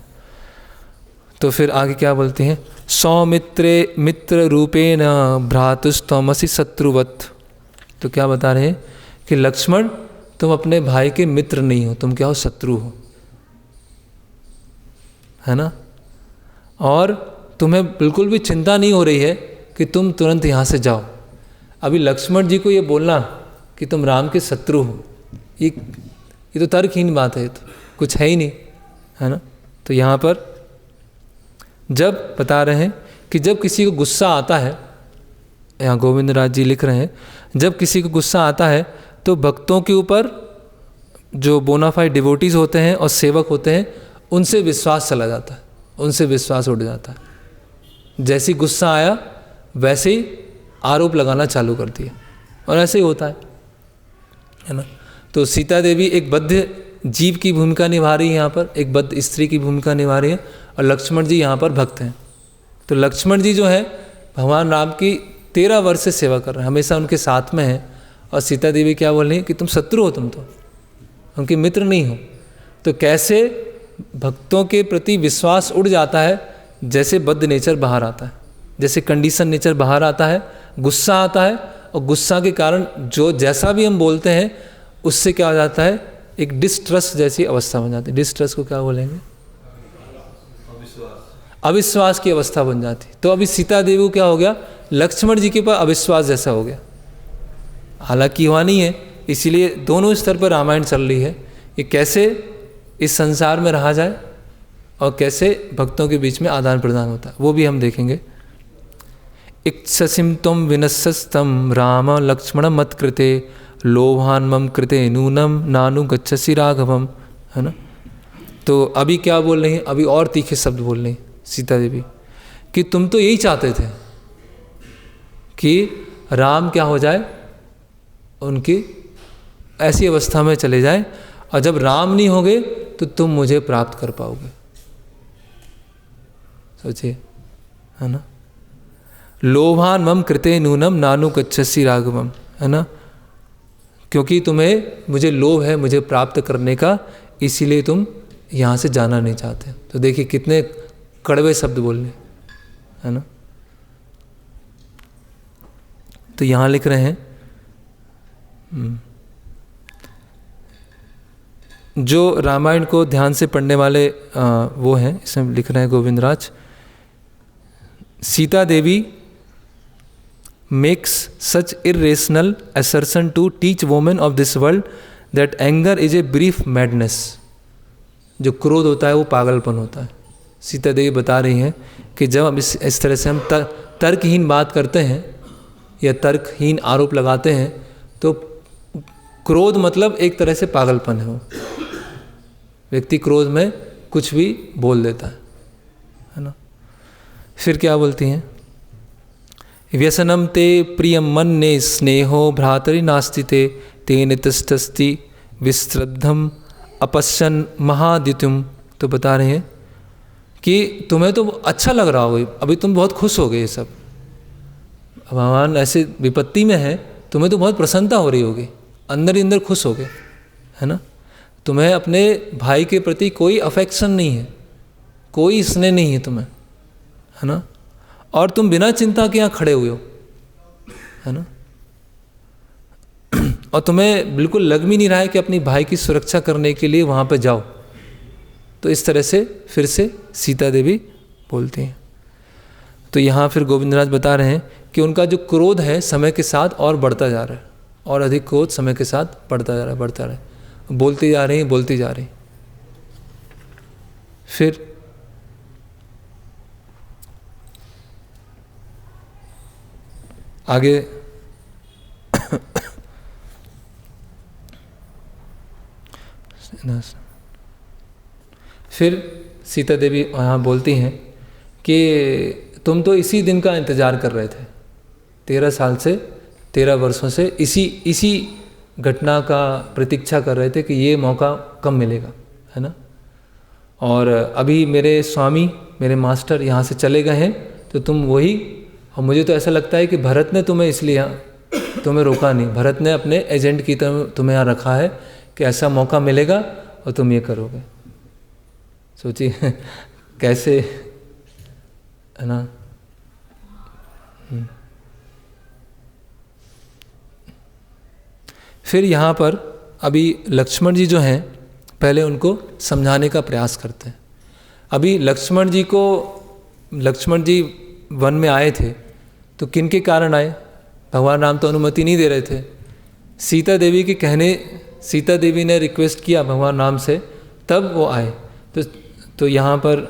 Speaker 1: तो फिर आगे क्या बोलते हैं, सौमित्रे मित्र रूपेण भ्रातुस्तमसि शत्रुवत्। तो क्या बता रहे हैं कि लक्ष्मण तुम अपने भाई के मित्र नहीं हो, तुम क्या हो, शत्रु हो, है ना। और तुम्हें बिल्कुल भी चिंता नहीं हो रही है कि तुम तुरंत यहाँ से जाओ। अभी लक्ष्मण जी को ये बोलना कि तुम राम के शत्रु हो, ये तो तर्कहीन बात है, ये तो कुछ है ही नहीं, है ना। तो यहाँ पर जब बता रहे हैं कि जब किसी को गुस्सा आता है, यहाँ गोविंदराज जी लिख रहे हैं, जब किसी को गुस्सा आता है तो भक्तों के ऊपर जो बोनाफाइड डिवोटीज होते हैं और सेवक होते हैं, उनसे विश्वास चला जाता है, उनसे विश्वास उठ जाता है। जैसे ही गुस्सा आया वैसे ही आरोप लगाना चालू कर दिया, और ऐसे ही होता है ना। तो सीता देवी एक बद्ध जीव की भूमिका निभा रही है, यहाँ पर एक बद्ध स्त्री की भूमिका निभा रही है, और लक्ष्मण जी यहाँ पर भक्त हैं। तो लक्ष्मण जी जो है भगवान राम की 13 वर्ष से सेवा कर रहे हैं, हमेशा उनके साथ में हैं। और सीता देवी क्या बोल रही है कि तुम शत्रु हो, तुम तो उनके मित्र नहीं हो। तो कैसे भक्तों के प्रति विश्वास उड़ जाता है जैसे बद्ध नेचर बाहर आता है, जैसे कंडीशन नेचर बाहर आता है, गुस्सा आता है, और गुस्सा के कारण जो जैसा भी हम बोलते हैं उससे क्या हो जाता है, एक डिस्ट्रस्ट जैसी अवस्था बन जाती है। डिस्ट्रस्ट को क्या बोलेंगे? अविश्वास की अवस्था बन जाती। तो अभी सीता देवी को क्या हो गया, लक्ष्मण जी के पास अविश्वास जैसा हो गया। हालांकि हुआ नहीं है, इसीलिए दोनों स्तर पर रामायण चल रही है कि कैसे इस संसार में रहा जाए और कैसे भक्तों के बीच में आदान प्रदान होता है, वो भी हम देखेंगे। इक्षसिम त्वं विनश्यस्तम राम लक्ष्मण मत कृते लोभान मम कृते नूनम नानु गच्छसि राघवम, है ना। तो अभी क्या बोल रही हैं, अभी और तीखे शब्द बोल रही हैं सीता देवी कि तुम तो यही चाहते थे कि राम क्या हो जाए, उनकी ऐसी अवस्था में चले जाए, और जब राम नहीं होंगे तो तुम मुझे प्राप्त कर पाओगे। सोचिए, है ना। लोभान मम कृते नूनम नानु गच्छसि राघवम, है ना, क्योंकि तुम्हें मुझे लोभ है मुझे प्राप्त करने का, इसीलिए तुम यहाँ से जाना नहीं चाहते। तो देखिए कितने कड़वे शब्द बोलने, है ना। तो यहाँ लिख रहे हैं जो रामायण को ध्यान से पढ़ने वाले वो हैं, इसमें लिख रहे हैं Govindraj, Sita Devi makes such irrational assertion to teach women of this world that anger is a brief madness। जो क्रोध होता है वो पागलपन होता है। सीता देवी बता रही हैं कि जब हम इस तरह से हम तर्कहीन बात करते हैं या तर्कहीन आरोप लगाते हैं तो क्रोध मतलब एक तरह से पागलपन है। वो व्यक्ति क्रोध में कुछ भी बोल देता है ना। फिर क्या बोलती हैं, व्यसनम ते प्रियम मन्ये स्नेहो भ्रातरि नास्ति ते तेन तिष्ठस्ति विश्रद्धम अपश्यन महादित्युम। तो बता रहे हैं कि तुम्हें तो अच्छा लग रहा होगा, अभी तुम बहुत खुश हो गए, ये सब भगवान ऐसे विपत्ति में है, तुम्हें तो बहुत प्रसन्नता हो रही होगी, अंदर ही अंदर खुश हो गए, है ना। तुम्हें अपने भाई के प्रति कोई अफेक्शन नहीं है, कोई स्नेह नहीं है तुम्हें, है ना, और तुम बिना चिंता के यहाँ खड़े हुए हो, है ना, और तुम्हें बिल्कुल लग भी नहीं रहा है कि अपनी भाई की सुरक्षा करने के लिए वहाँ पर जाओ। तो इस तरह से फिर से सीता देवी बोलती हैं। तो यहाँ फिर गोविंदराज बता रहे हैं कि उनका जो क्रोध है समय के साथ और बढ़ता जा रहा है, और अधिक क्रोध समय के साथ बढ़ता जा रहा है, बढ़ता रहा है, बोलती जा रही, बोलती जा रही। फिर आगे फिर सीता देवी यहाँ बोलती हैं कि तुम तो इसी दिन का इंतज़ार कर रहे थे, 13 साल से 13 वर्षों से इसी घटना का प्रतीक्षा कर रहे थे कि ये मौका कब मिलेगा, है ना। और अभी मेरे स्वामी, मेरे मास्टर यहाँ से चले गए हैं, तो तुम वही, और मुझे तो ऐसा लगता है कि भरत ने तुम्हें इसलिए तुम्हें रोका नहीं, भरत ने अपने एजेंट की तरह तुम्हें यहाँ रखा है कि ऐसा मौका मिलेगा और तुम ये करोगे। सोचिए कैसे, है ना। फिर यहाँ पर अभी लक्ष्मण जी जो हैं, पहले उनको समझाने का प्रयास करते हैं। अभी लक्ष्मण जी वन में आए थे तो किन के कारण आए, भगवान राम तो अनुमति नहीं दे रहे थे। सीता देवी के कहने, सीता देवी ने रिक्वेस्ट किया भगवान राम से, तब वो आए। तो यहाँ पर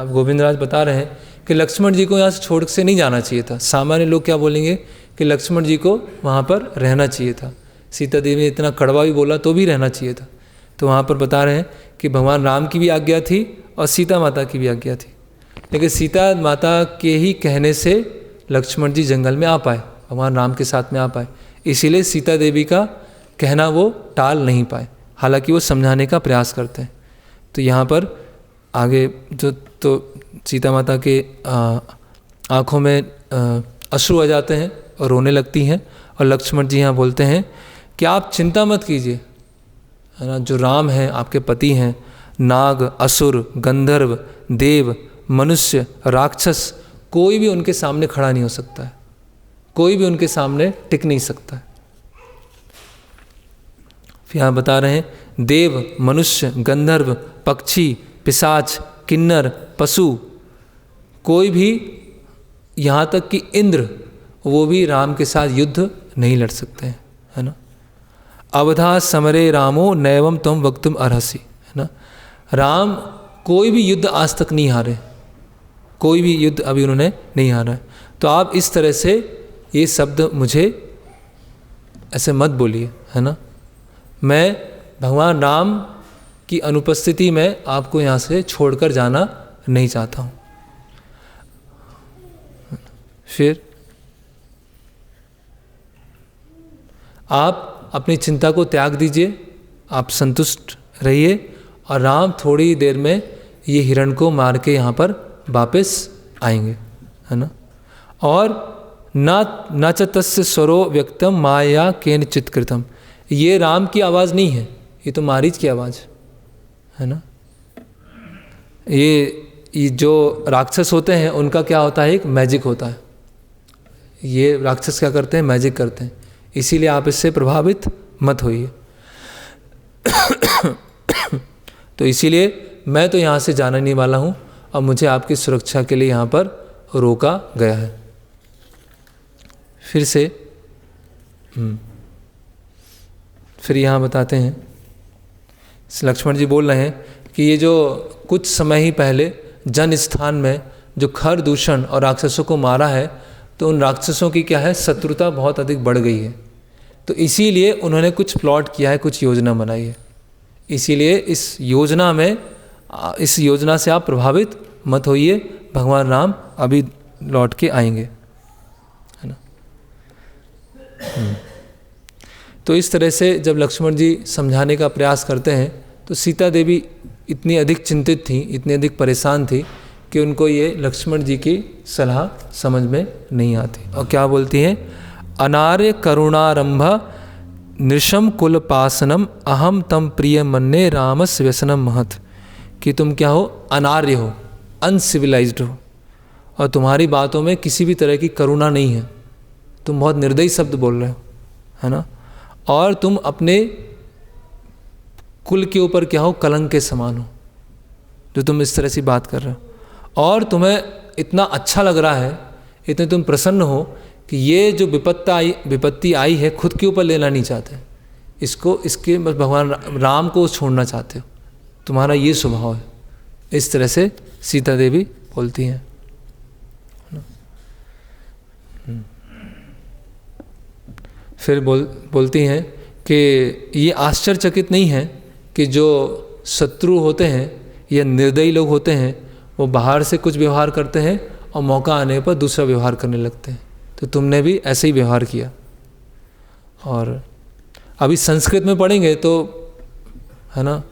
Speaker 1: गोविंदराज बता रहे हैं कि लक्ष्मण जी को यहाँ से छोड़ से नहीं जाना चाहिए था। सामान्य लोग क्या बोलेंगे कि लक्ष्मण जी को वहाँ पर रहना चाहिए था, सीता देवी ने इतना कड़वा भी बोला तो भी रहना चाहिए था। तो वहाँ पर बता रहे हैं कि भगवान राम की भी आज्ञा थी और सीता माता की भी आज्ञा थी, लेकिन सीता माता के ही कहने से लक्ष्मण जी जंगल में आ पाए, भगवान राम के साथ में आ पाए, इसीलिए सीता देवी का कहना वो टाल नहीं पाए, हालांकि वो समझाने का प्रयास करते हैं। तो यहाँ पर आगे जो तो सीता माता के आँखों में अश्रु आ जाते हैं और रोने लगती हैं, और लक्ष्मण जी यहाँ बोलते हैं कि आप चिंता मत कीजिए, है ना, जो राम हैं आपके पति हैं, नाग, असुर, गंधर्व, देव मनुष्य, राक्षस, कोई भी उनके सामने खड़ा नहीं हो सकता है, कोई भी उनके सामने टिक नहीं सकता है। फिर यहाँ बता रहे हैं देव, मनुष्य, गंधर्व, पक्षी, पिशाच, किन्नर, पशु, कोई भी, यहाँ तक कि इंद्र, वो भी राम के साथ युद्ध नहीं लड़ सकते हैं, है ना। अवधा समरे रामो नैवम त्वं वक्तुम अर्हसि, है ना। राम कोई भी युद्ध आज तक नहीं हारे, कोई भी युद्ध अभी उन्होंने नहीं हारा है। तो आप इस तरह से ये शब्द मुझे ऐसे मत बोलिए, है ना। मैं भगवान राम की अनुपस्थिति में आपको यहाँ से छोड़कर जाना नहीं चाहता हूँ। फिर आप अपनी चिंता को त्याग दीजिए, आप संतुष्ट रहिए, और राम थोड़ी देर में ये हिरण को मार के यहाँ पर वापस आएंगे, है ना। और न च तस्य स्वरो व्यक्तम माया केनचित् कृतम, ये राम की आवाज़ नहीं है, ये तो मारीच की आवाज़ है ना। ये जो राक्षस होते हैं उनका क्या होता है, एक मैजिक होता है। ये राक्षस क्या करते हैं, मैजिक करते हैं, इसीलिए आप इससे प्रभावित मत होइए। तो इसीलिए मैं तो यहाँ से जाने नहीं वाला हूँ, और मुझे आपकी सुरक्षा के लिए यहाँ पर रोका गया है। फिर से फिर यहाँ बताते हैं, लक्ष्मण जी बोल रहे हैं कि ये जो कुछ समय ही पहले जन स्थान में जो खर दूषण और राक्षसों को मारा है, तो उन राक्षसों की क्या है, शत्रुता बहुत अधिक बढ़ गई है। तो इसीलिए उन्होंने कुछ प्लॉट किया है, कुछ योजना बनाई है। इसीलिए इस योजना से आप प्रभावित मत होइए, भगवान राम अभी लौट के आएंगे, है ना। तो इस तरह से जब लक्ष्मण जी समझाने का प्रयास करते हैं, तो सीता देवी इतनी अधिक चिंतित थी, इतनी अधिक परेशान थी कि उनको ये लक्ष्मण जी की सलाह समझ में नहीं आती। और क्या बोलती हैं, अनार्य करुणारंभ नृशम कुलपासनम अहम तम प्रिय मन्ने रामस व्यसनम महत, कि तुम क्या हो, अनार्य हो, अनसिविलाइज्ड हो, और तुम्हारी बातों में किसी भी तरह की करुणा नहीं है, तुम बहुत निर्दयी शब्द बोल रहे हो, है ना। और तुम अपने कुल के ऊपर क्या हो, कलंक के समान हो, जो तुम इस तरह से बात कर रहे हो। और तुम्हें इतना अच्छा लग रहा है, इतने तुम प्रसन्न हो कि ये जो विपत्ति आई है खुद के ऊपर लेना नहीं चाहते, इसके बस भगवान राम को छोड़ना चाहते हो, तुम्हारा ये स्वभाव है। इस तरह से सीता देवी बोलती हैं। फिर बोलती हैं कि ये आश्चर्यचकित नहीं है कि जो शत्रु होते हैं या निर्दयी लोग होते हैं, वो बाहर से कुछ व्यवहार करते हैं और मौका आने पर दूसरा व्यवहार करने लगते हैं। तो तुमने भी ऐसे ही व्यवहार किया। और अभी संस्कृत में पढ़ेंगे तो, है ना,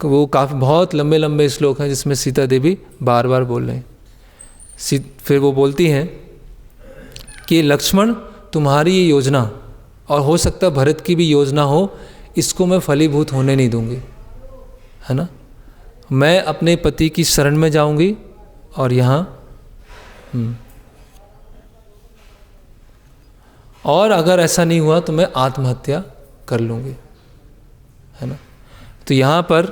Speaker 1: वो काफ़ी बहुत लंबे लंबे श्लोक हैं जिसमें सीता देवी बार बार बोल रहे हैं। फिर वो बोलती हैं कि लक्ष्मण, तुम्हारी ये योजना, और हो सकता है भरत की भी योजना हो, इसको मैं फलीभूत होने नहीं दूंगी, है ना। मैं अपने पति की शरण में जाऊंगी, और यहाँ और अगर ऐसा नहीं हुआ तो मैं आत्महत्या कर लूँगी, है ना। तो यहाँ पर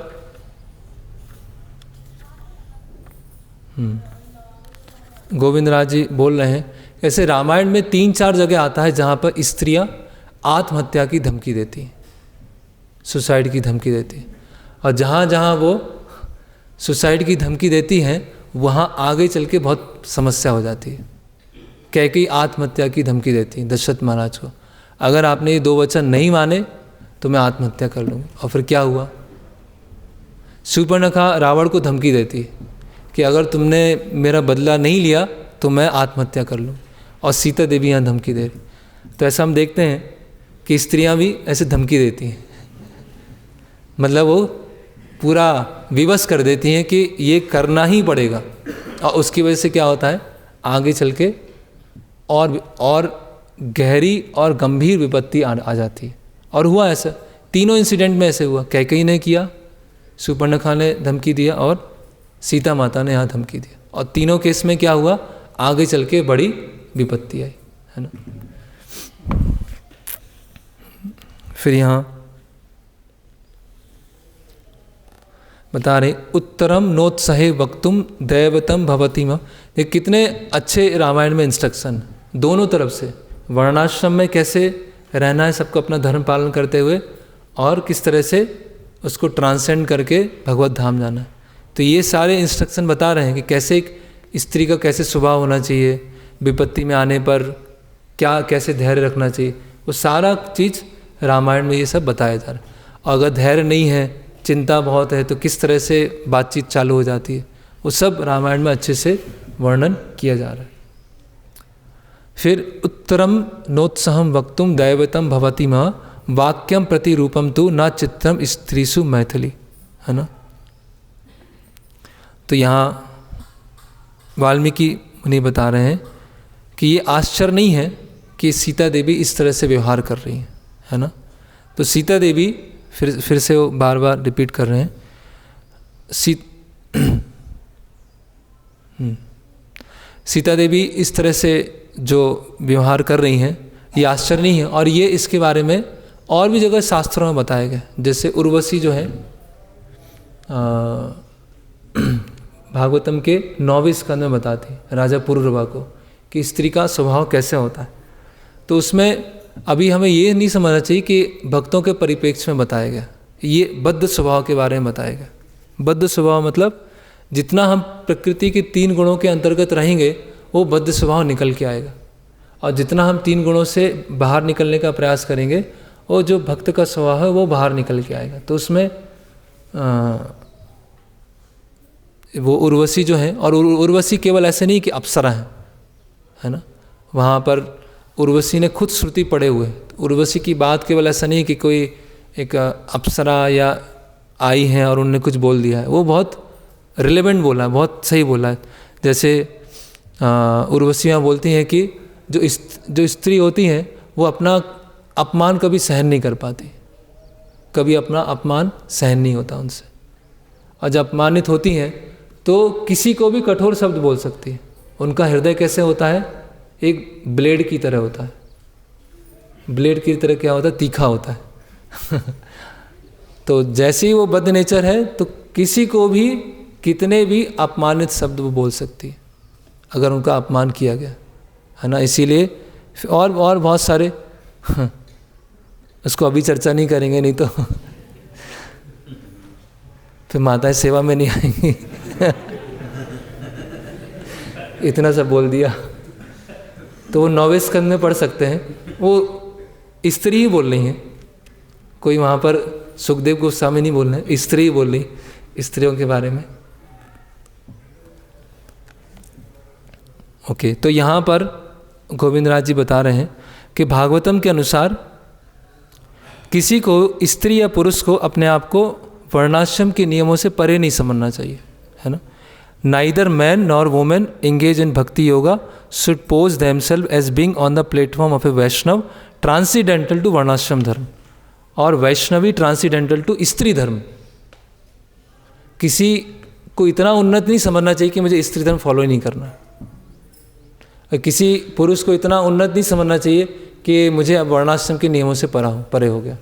Speaker 1: गोविंद राज जी बोल रहे हैं, ऐसे रामायण में 3-4 जगह आता है जहाँ पर स्त्रियाँ आत्महत्या की धमकी देती हैं, सुसाइड की धमकी देती हैं। और जहाँ जहाँ वो सुसाइड की धमकी देती हैं, वहाँ आगे चल के बहुत समस्या हो जाती है। कैकेयी आत्महत्या की धमकी देती है दशरथ महाराज को, अगर आपने ये 2 वचन नहीं माने तो मैं आत्महत्या कर लूँगी। और फिर क्या हुआ, शूर्पणखा रावण को धमकी देती है कि अगर तुमने मेरा बदला नहीं लिया तो मैं आत्महत्या कर लूँ, और सीता देवी यहाँ धमकी दे रही। तो ऐसा हम देखते हैं कि स्त्रियाँ भी ऐसे धमकी देती हैं, मतलब वो पूरा विवश कर देती हैं कि ये करना ही पड़ेगा, और उसकी वजह से क्या होता है, आगे चल के और गहरी और गंभीर विपत्ति आ जाती है। और हुआ ऐसा, तीनों इंसिडेंट में ऐसे हुआ। कैकेयी ने किया, शूर्पणखा ने धमकी दिया, और सीता माता ने यहाँ धमकी दिया, और तीनों केस में क्या हुआ, आगे चल के बड़ी विपत्ति आई, है ना। फिर यहाँ बता रहे उत्तरम नोत्सहे वक्तुम दैवतम भवति म। ये कितने अच्छे रामायण में इंस्ट्रक्शन दोनों तरफ से, वर्णाश्रम में कैसे रहना है सबको अपना धर्म पालन करते हुए, और किस तरह से उसको ट्रांसेंड करके भगवत धाम जाना है। तो ये सारे इंस्ट्रक्शन बता रहे हैं कि कैसे एक स्त्री का कैसे स्वभाव होना चाहिए, विपत्ति में आने पर क्या कैसे धैर्य रखना चाहिए, वो सारा चीज़ रामायण में ये सब बताया जा रहा है। और अगर धैर्य नहीं है, चिंता बहुत है, तो किस तरह से बातचीत चालू हो जाती है, वो सब रामायण में अच्छे से वर्णन किया जा रहा है। फिर उत्तरम नोत्सहम वक्तुम दैवतम भवति म वाक्यम प्रतिरूपम तु न चित्रम स्त्रीसु मैथिली, है ना। तो यहाँ वाल्मीकि मुनि बता रहे हैं कि ये आश्चर्य नहीं है कि सीता देवी इस तरह से व्यवहार कर रही हैं, है ना। तो सीता देवी फिर से वो बार बार रिपीट कर रहे हैं, सीता देवी इस तरह से जो व्यवहार कर रही हैं ये आश्चर्य नहीं है, और ये इसके बारे में और भी जगह शास्त्रों में बताया गया। जैसे उर्वशी जो है भागवतम के 9वें स्कंद में बताती राजा पुरुरवा को कि स्त्री का स्वभाव कैसे होता है। तो उसमें अभी हमें ये नहीं समझना चाहिए कि भक्तों के परिप्रेक्ष्य में बताया गया, ये बद्ध स्वभाव के बारे में बताया गया। बद्ध स्वभाव मतलब जितना हम प्रकृति के 3 गुणों के अंतर्गत रहेंगे वो बद्ध स्वभाव निकल के आएगा, और जितना हम 3 गुणों से बाहर निकलने का प्रयास करेंगे वो जो भक्त का स्वभाव है वो बाहर निकल के आएगा। तो उसमें वो उर्वशी जो है, और उर्वशी केवल ऐसे नहीं कि अप्सरा है ना, वहाँ पर उर्वशी ने खुद श्रुति पढ़े हुए। तो उर्वशी की बात केवल ऐसा नहीं कि कोई एक अप्सरा या आई है और उनने कुछ बोल दिया है, वो बहुत रिलेवेंट बोला है, बहुत सही बोला है। जैसे उर्वशियाँ बोलती हैं कि जो स्त्री होती हैं वो अपना अपमान कभी सहन नहीं कर पाती, कभी अपना अपमान सहन नहीं होता उनसे, और जब अपमानित होती हैं तो किसी को भी कठोर शब्द बोल सकती है। उनका हृदय कैसे होता है, एक ब्लेड की तरह होता है। ब्लेड की तरह क्या होता है, तीखा होता है तो जैसे ही वो बद नेचर है तो किसी को भी कितने भी अपमानित शब्द वो बोल सकती है अगर उनका अपमान किया गया, है ना। इसीलिए और बहुत सारे उसको अभी चर्चा नहीं करेंगे, नहीं तो फिर माताएं सेवा में नहीं आएंगी इतना सब बोल दिया। तो वो 9वें स्कंद में पढ़ सकते हैं, वो स्त्री ही बोल रही हैं, कोई वहाँ पर सुखदेव गोस्वामी नहीं बोल रहे, स्त्री ही बोल रही स्त्रियों के बारे में। ओके, तो यहाँ पर गोविंदराज जी बता रहे हैं कि भागवतम के अनुसार किसी को स्त्री या पुरुष को अपने आप को वर्णाश्रम के नियमों से परे नहीं समझना चाहिए, है ना। Neither man nor women engage in bhakti yoga should pose themselves as being on the platform of a Vaishnava transcendental to varnashrama dharma, और वैष्णवी ट्रांसीडेंटल टू स्त्री धर्म। किसी को इतना उन्नत नहीं समझना चाहिए कि मुझे स्त्री धर्म फॉलो ही नहीं करना, और किसी पुरुष को इतना उन्नत नहीं समझना चाहिए कि मुझे अब वर्णाश्रम के नियमों से परे हो गया।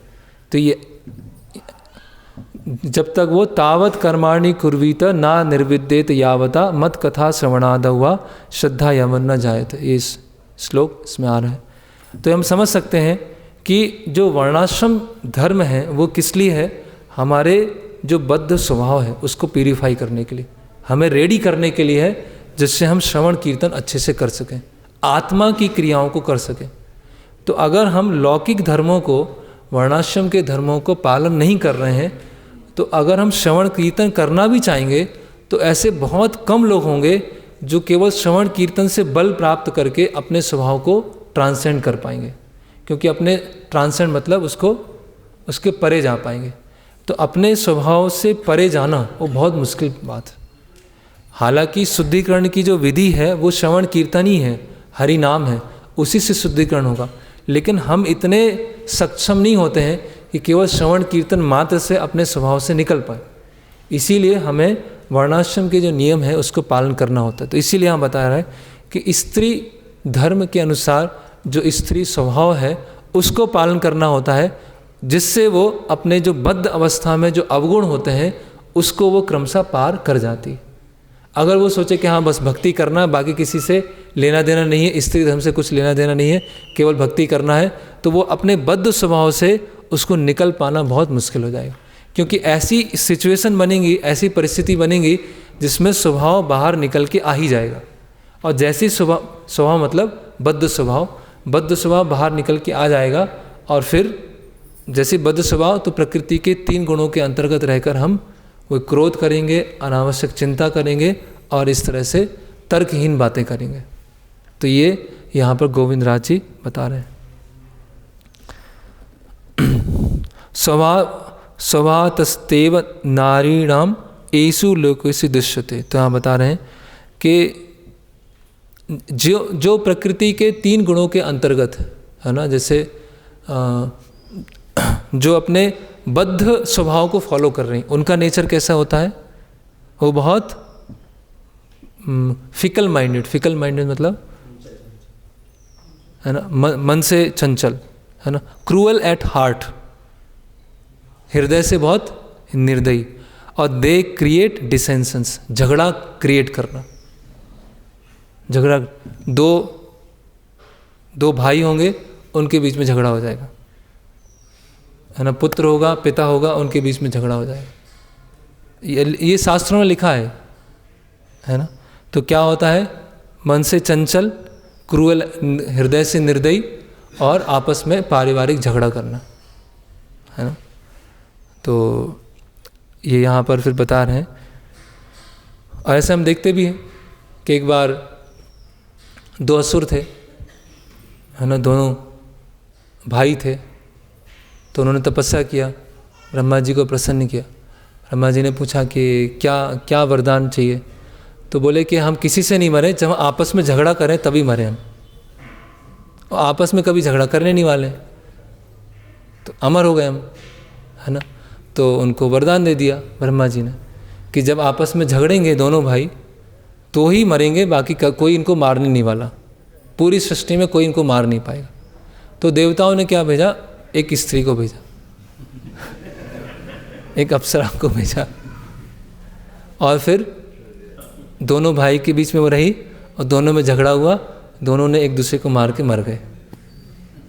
Speaker 1: तो ये जब तक वो तावत कर्माणि कुर्वीत ना निर्विद्येत यावता मत कथा श्रवणाद हुआ श्रद्धा यमन न जायत, ये श्लोक इसमें आ रहा है। तो हम समझ सकते हैं कि जो वर्णाश्रम धर्म है वो किस लिए है, हमारे जो बद्ध स्वभाव है उसको प्यूरिफाई करने के लिए, हमें रेडी करने के लिए है, जिससे हम श्रवण कीर्तन अच्छे से कर सकें, आत्मा की क्रियाओं को कर सकें। तो अगर हम लौकिक धर्मों को, वर्णाश्रम के धर्मों को पालन नहीं कर रहे हैं, तो अगर हम श्रवण कीर्तन करना भी चाहेंगे तो ऐसे बहुत कम लोग होंगे जो केवल श्रवण कीर्तन से बल प्राप्त करके अपने स्वभाव को ट्रांसेंड कर पाएंगे, क्योंकि अपने ट्रांसेंड मतलब उसके परे जा पाएंगे। तो अपने स्वभाव से परे जाना वो बहुत मुश्किल बात है। हालांकि शुद्धिकरण की जो विधि है वो श्रवण कीर्तन ही है, हरि नाम है, उसी से शुद्धिकरण होगा। लेकिन हम इतने सक्षम नहीं होते हैं कि केवल श्रवण कीर्तन मात्र से अपने स्वभाव से निकल पाए। इसीलिए हमें वर्णाश्रम के जो नियम है उसको पालन करना होता है। तो इसीलिए यहाँ बता रहा है कि स्त्री धर्म के अनुसार जो स्त्री स्वभाव है उसको पालन करना होता है, जिससे वो अपने जो बद्ध अवस्था में जो अवगुण होते हैं उसको वो क्रमशः पार कर जाती। अगर वो सोचे कि हाँ बस भक्ति करना है, बाकी किसी से लेना देना नहीं है, स्त्री धर्म से कुछ लेना देना नहीं है, केवल भक्ति करना है, तो वो अपने बद्ध स्वभाव से उसको निकल पाना बहुत मुश्किल हो जाएगा। क्योंकि ऐसी सिचुएशन बनेगी, ऐसी परिस्थिति बनेगी जिसमें स्वभाव बाहर निकल के आ ही जाएगा। और जैसी स्वभाव मतलब बद्ध स्वभाव बाहर निकल के आ जाएगा। और फिर जैसे बद्ध स्वभाव, तो प्रकृति के 3 गुणों के अंतर्गत रहकर हम वो क्रोध करेंगे, अनावश्यक चिंता करेंगे और इस तरह से तर्कहीन बातें करेंगे। तो ये यहाँ पर गोविंद राज जी बता रहे हैं। स्वभावतस्तेव नारीणाम एषु लोकेषु दृश्यते। तो यहाँ बता रहे हैं कि जो प्रकृति के 3 गुणों के अंतर्गत है ना, जैसे जो अपने बद्ध स्वभाव को फॉलो कर रही हैं, उनका नेचर कैसा होता है? वो बहुत फिकल माइंडेड मतलब है ना, मन से चंचल है ना, क्रूअल एट हार्ट, हृदय से बहुत निर्दयी। और दे क्रिएट डिसेंशंस, झगड़ा क्रिएट करना, झगड़ा, दो भाई होंगे उनके बीच में झगड़ा हो जाएगा है ना, पुत्र होगा पिता होगा उनके बीच में झगड़ा हो जाएगा। ये शास्त्रों में लिखा है ना। तो क्या होता है? मन से चंचल, क्रूअल, हृदय से निर्दयी और आपस में पारिवारिक झगड़ा करना है ना। तो ये यहाँ पर फिर बता रहे हैं। और ऐसे हम देखते भी हैं कि एक बार 2 असुर थे है ना, दोनों भाई थे। तो उन्होंने तपस्या किया, ब्रह्मा जी को प्रसन्न किया। ब्रह्मा जी ने पूछा कि क्या वरदान चाहिए? तो बोले कि हम किसी से नहीं मरे, जब हम आपस में झगड़ा करें तभी मरे हम, और आपस में कभी झगड़ा करने नहीं वाले, तो अमर हो गए हम है ना। तो उनको वरदान दे दिया ब्रह्मा जी ने कि जब आपस में झगड़ेंगे दोनों भाई तो ही मरेंगे, बाकी कोई इनको मारने नहीं वाला, पूरी सृष्टि में कोई इनको मार नहीं पाएगा। तो देवताओं ने क्या भेजा? एक स्त्री को भेजा, एक अप्सरा को भेजा, और फिर दोनों भाई के बीच में वो रही और दोनों में झगड़ा हुआ, दोनों ने एक दूसरे को मार के मर गए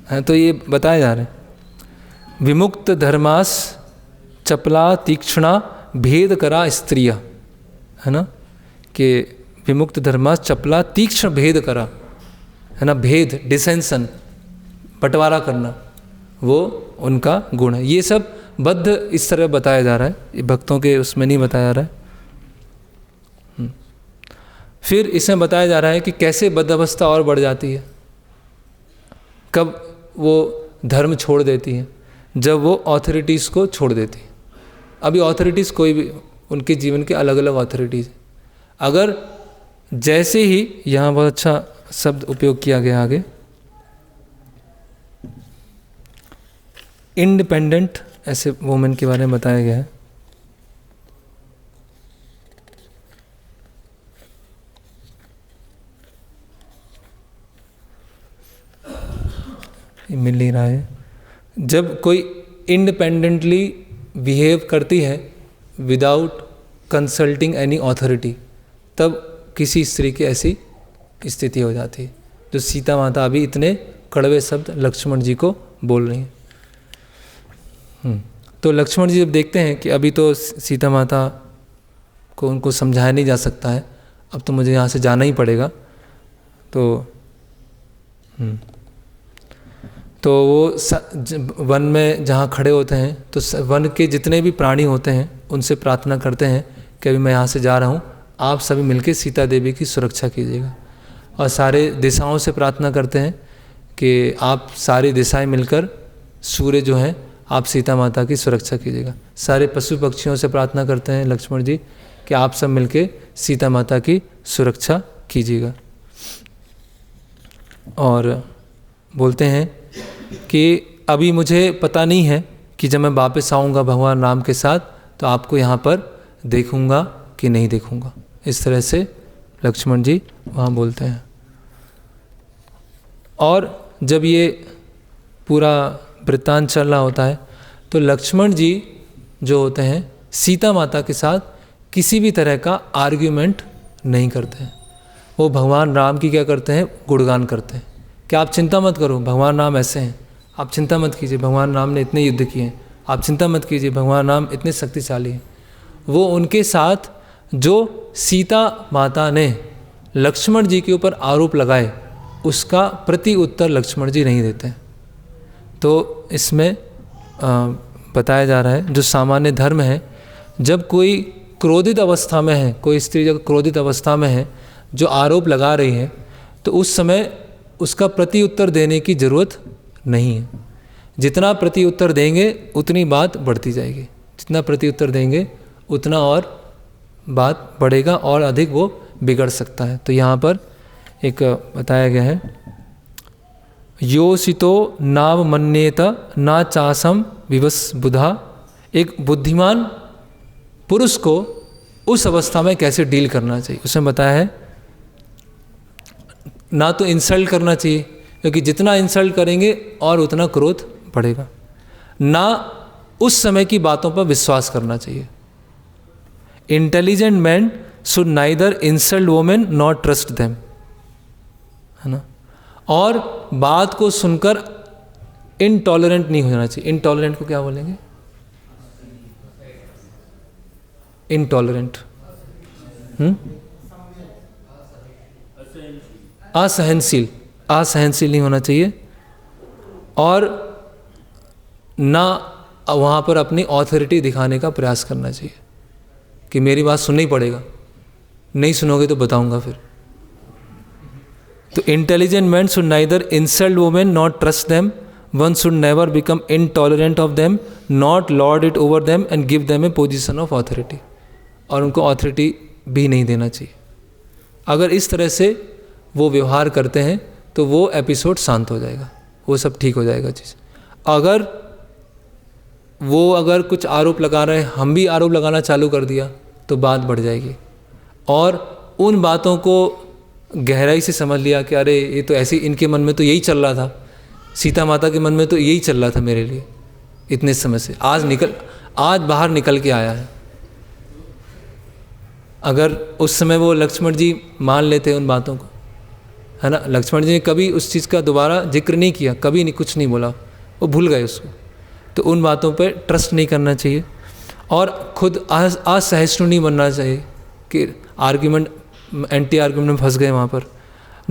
Speaker 1: हैं। तो ये बताया जा रहा है, विमुक्त धर्मास चपला तीक्ष्णा भेद करा स्त्रिया है ना, कि विमुक्त धर्मास चपला तीक्ष्ण भेद करा है ना, भेद, डिसेंशन, बंटवारा करना, वो उनका गुण है। ये सब बद्ध इस तरह बताया जा रहा है, ये भक्तों के उसमें नहीं बताया जा रहा है। फिर इसमें बताया जा रहा है कि कैसे बद्ध अवस्था और बढ़ जाती है, कब वो धर्म छोड़ देती है, जब वो ऑथोरिटीज़ को छोड़ देती है। अभी ऑथोरिटीज़ कोई भी, उनके जीवन के अलग अलग ऑथोरिटीज़, अगर जैसे ही, यहाँ बहुत अच्छा शब्द उपयोग किया गया आगे, इंडिपेंडेंट ऐसे वुमेन के बारे में बताया गया है। मिल नहीं रहा है। जब कोई इंडिपेंडेंटली बिहेव करती है विदाउट कंसल्टिंग एनी अथॉरिटी, तब किसी स्त्री की ऐसी स्थिति हो जाती है, जो सीता माता अभी इतने कड़वे शब्द लक्ष्मण जी को बोल रही हैं। तो लक्ष्मण जी जब देखते हैं कि अभी तो सीता माता को उनको समझाया नहीं जा सकता है, अब तो मुझे यहाँ से जाना ही पड़ेगा, तो वो वन में जहाँ खड़े होते हैं तो वन के जितने भी प्राणी होते हैं उनसे प्रार्थना करते हैं कि अभी मैं यहाँ से जा रहा हूँ, आप सभी मिलकर सीता देवी की सुरक्षा कीजिएगा। और सारे दिशाओं से प्रार्थना करते हैं कि आप सारी दिशाएं मिलकर सूर्य जो हैं आप सीता माता की सुरक्षा कीजिएगा। सारे पशु पक्षियों से प्रार्थना करते हैं लक्ष्मण जी कि आप सब मिलके सीता माता की सुरक्षा कीजिएगा। और बोलते हैं कि अभी मुझे पता नहीं है कि जब मैं वापस आऊँगा भगवान राम के साथ तो आपको यहाँ पर देखूँगा कि नहीं देखूंगा। इस तरह से लक्ष्मण जी वहाँ बोलते हैं। और जब ये पूरा वृत्तांत चल रहा होता है तो लक्ष्मण जी जो होते हैं सीता माता के साथ किसी भी तरह का आर्ग्यूमेंट नहीं करते हैं। वो भगवान राम की क्या करते हैं, गुणगान करते हैं कि आप चिंता मत करो, भगवान राम ऐसे हैं, आप चिंता मत कीजिए, भगवान राम ने इतने युद्ध किए हैं, आप चिंता मत कीजिए, भगवान राम इतने शक्तिशाली हैं। वो उनके साथ जो सीता माता ने लक्ष्मण जी के ऊपर आरोप लगाए उसका प्रति उत्तर लक्ष्मण जी नहीं देते हैं। तो इसमें बताया जा रहा है जो सामान्य धर्म है, जब कोई क्रोधित अवस्था में है, कोई स्त्री जब क्रोधित अवस्था में है जो आरोप लगा रही है, तो उस समय उसका प्रति उत्तर देने की ज़रूरत नहीं है। जितना प्रति उत्तर देंगे उतनी बात बढ़ती जाएगी, जितना प्रति उत्तर देंगे उतना और बात बढ़ेगा और अधिक वो बिगड़ सकता है। तो यहाँ पर एक बताया गया है, योषितो नाव मन्येत ना चासम विवश बुधा। एक बुद्धिमान पुरुष को उस अवस्था में कैसे डील करना चाहिए उसमें बताया है। ना तो इंसल्ट करना चाहिए, क्योंकि जितना इंसल्ट करेंगे और उतना क्रोध बढ़ेगा। ना उस समय की बातों पर विश्वास करना चाहिए। Intelligent man should neither insult women nor trust them, है ना। और बात को सुनकर इनटॉलरेंट नहीं होना चाहिए। इनटॉलरेंट को क्या बोलेंगे, इनटॉलरेंट, असहनशील, असहनशील नहीं होना चाहिए। और ना वहाँ पर अपनी ऑथोरिटी दिखाने का प्रयास करना चाहिए कि मेरी बात सुनना ही पड़ेगा, नहीं सुनोगे तो बताऊंगा फिर। तो intelligent man should neither insult women not trust them, one should never become intolerant of them, not Lord it over them and give them A position of authority. और उनको ऑथोरिटी भी नहीं देना चाहिए। अगर इस तरह से वो व्यवहार करते हैं तो वो एपिसोड शांत हो जाएगा, वो सब ठीक हो जाएगा चीज़। अगर कुछ आरोप लगा रहे हैं, हम भी आरोप लगाना चालू कर दिया तो बात बढ़ जाएगी। और उन बातों को गहराई से समझ लिया कि अरे ये तो ऐसे, इनके मन में तो यही चल रहा था, सीता माता के मन में तो यही चल रहा था मेरे लिए इतने समय से, आज बाहर निकल के आया है। अगर उस समय वो लक्ष्मण जी मान लेते उन बातों को, है ना, लक्ष्मण जी ने कभी उस चीज़ का दोबारा जिक्र नहीं किया, कभी नहीं, कुछ नहीं बोला, वो भूल गए उसको। तो उन बातों पे ट्रस्ट नहीं करना चाहिए और खुद असहिष्णु नहीं बनना चाहिए कि आर्ग्यूमेंट, एंटी आर्ग्यूमेंट में फंस गए वहाँ पर।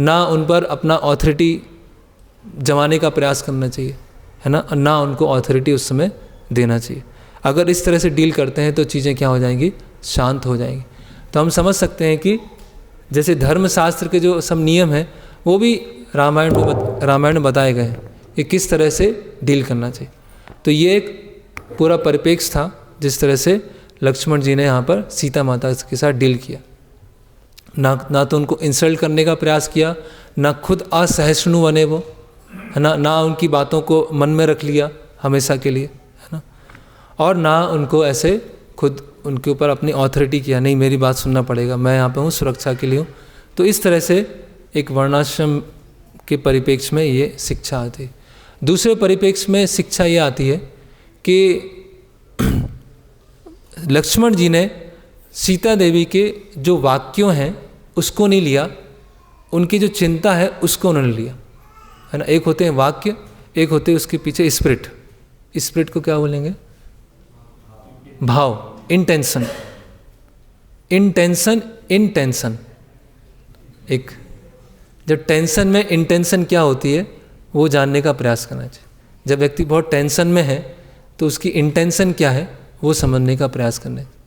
Speaker 1: ना उन पर अपना ऑथोरिटी जमाने का प्रयास करना चाहिए, है ना, ना उनको ऑथोरिटी उस समय देना चाहिए। अगर इस तरह से डील करते हैं तो चीज़ें क्या हो जाएंगी, शांत हो जाएंगी। तो हम समझ सकते हैं कि जैसे धर्मशास्त्र के जो सब नियम हैं वो भी रामायण में बताए गए हैं कि किस तरह से डील करना चाहिए। तो ये एक पूरा परिप्रेक्ष्य था जिस तरह से लक्ष्मण जी ने यहाँ पर सीता माता के साथ डील किया। ना तो उनको इंसल्ट करने का प्रयास किया, ना खुद असहिष्णु बने वो, है ना उनकी बातों को मन में रख लिया हमेशा के लिए, है ना, और ना उनको ऐसे खुद उनके ऊपर अपनी ऑथोरिटी किया, नहीं मेरी बात सुनना पड़ेगा, मैं यहाँ पे हूँ सुरक्षा के लिए हूँ। तो इस तरह से एक वर्णाश्रम के परिप्रेक्ष्य में ये शिक्षा आती है। दूसरे परिप्रेक्ष्य में शिक्षा ये आती है कि लक्ष्मण जी ने सीता देवी के जो वाक्यों हैं उसको नहीं लिया, उनकी जो चिंता है उसको उन्होंने लिया, है ना। एक होते हैं वाक्य, एक होते हैं उसके पीछे स्पिरिट। स्पिरिट को क्या बोलेंगे, भाव, इंटेंशन। इंटेंशन एक, जब टेंशन में इंटेंशन क्या होती है वो जानने का प्रयास करना चाहिए। जब व्यक्ति बहुत टेंशन में है तो उसकी इंटेंशन क्या है वो समझने का प्रयास करना चाहिए।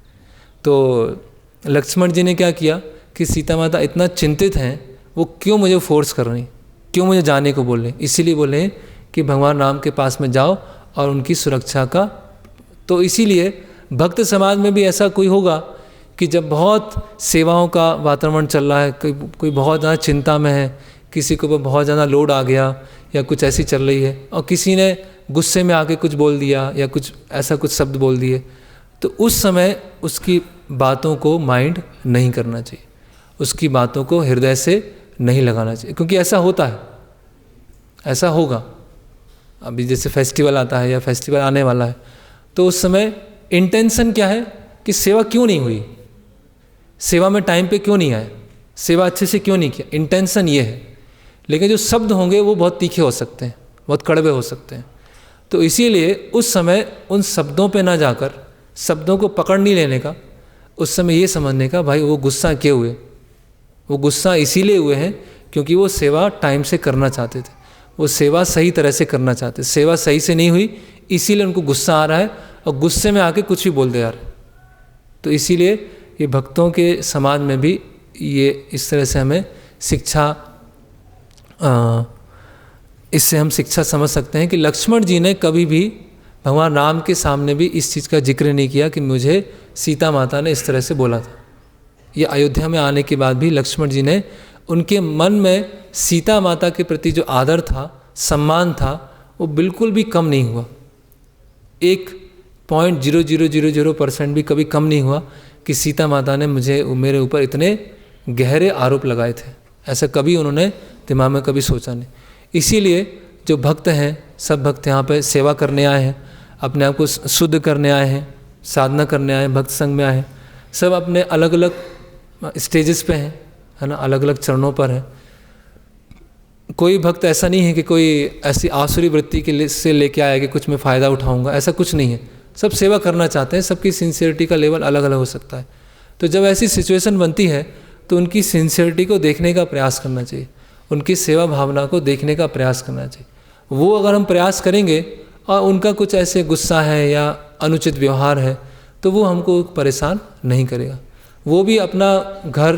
Speaker 1: तो लक्ष्मण जी ने क्या किया कि सीता माता इतना चिंतित हैं, वो क्यों मुझे फोर्स कर रही, क्यों मुझे जाने को बोल रहे हैं, इसीलिए बोले हैं कि भगवान राम के पास में जाओ और उनकी सुरक्षा का। तो इसीलिए भक्त समाज में भी ऐसा कोई होगा कि जब बहुत सेवाओं का वातावरण चल रहा है, कोई बहुत ज़्यादा चिंता में है, किसी के ऊपर बहुत ज़्यादा लोड आ गया या कुछ ऐसी चल रही है और किसी ने गुस्से में आके कुछ बोल दिया या कुछ ऐसा कुछ शब्द बोल दिए, तो उस समय उसकी बातों को माइंड नहीं करना चाहिए, उसकी बातों को हृदय से नहीं लगाना चाहिए, क्योंकि ऐसा होता है, ऐसा होगा। अभी जैसे फेस्टिवल आता है या फेस्टिवल आने वाला है, तो उस समय इंटेंशन क्या है कि सेवा क्यों नहीं हुई, सेवा में टाइम पे क्यों नहीं आए, सेवा अच्छे से क्यों नहीं किया, इंटेंशन ये है। लेकिन जो शब्द होंगे वो बहुत तीखे हो सकते हैं, बहुत कड़वे हो सकते हैं। तो इसीलिए उस समय उन शब्दों पे ना जाकर, शब्दों को पकड़ नहीं लेने का, उस समय ये समझने का भाई वो गुस्सा क्यों हुए, वो गुस्सा इसीलिए हुए हैं क्योंकि वो सेवा टाइम से करना चाहते थे, वो सेवा सही तरह से करना चाहते थे, सेवा सही से नहीं हुई इसीलिए उनको गुस्सा आ रहा है और गुस्से में आके कुछ भी बोल दे यार। तो इसीलिए ये भक्तों के समाज में भी ये इस तरह से हमें शिक्षा, इससे हम शिक्षा समझ सकते हैं कि लक्ष्मण जी ने कभी भी भगवान राम के सामने भी इस चीज़ का जिक्र नहीं किया कि मुझे सीता माता ने इस तरह से बोला था। ये अयोध्या में आने के बाद भी लक्ष्मण जी ने, उनके मन में सीता माता के प्रति जो आदर था, सम्मान था, वो बिल्कुल भी कम नहीं हुआ। 1.0000% भी कभी कम नहीं हुआ कि सीता माता ने मेरे ऊपर इतने गहरे आरोप लगाए थे, ऐसा कभी उन्होंने दिमाग में कभी सोचा नहीं। इसीलिए जो भक्त हैं, सब भक्त यहाँ पे सेवा करने आए हैं, अपने आप को शुद्ध करने आए हैं, साधना करने आए हैं, भक्त संग में आए हैं, सब अपने अलग अलग स्टेजेस पे हैं, है ना, अलग अलग चरणों पर हैं। कोई भक्त ऐसा नहीं है कि कोई ऐसी आसुरी वृत्ति के से लेके आया कि कुछ मैं फ़ायदा उठाऊंगा, ऐसा कुछ नहीं है। सब सेवा करना चाहते हैं, सबकी सिंसियरिटी का लेवल अलग अलग हो सकता है। तो जब ऐसी सिचुएशन बनती है तो उनकी सिंसियरिटी को देखने का प्रयास करना चाहिए, उनकी सेवा भावना को देखने का प्रयास करना चाहिए। वो अगर हम प्रयास करेंगे और उनका कुछ ऐसे गुस्सा है या अनुचित व्यवहार है तो वो हमको परेशान नहीं करेगा। वो भी अपना घर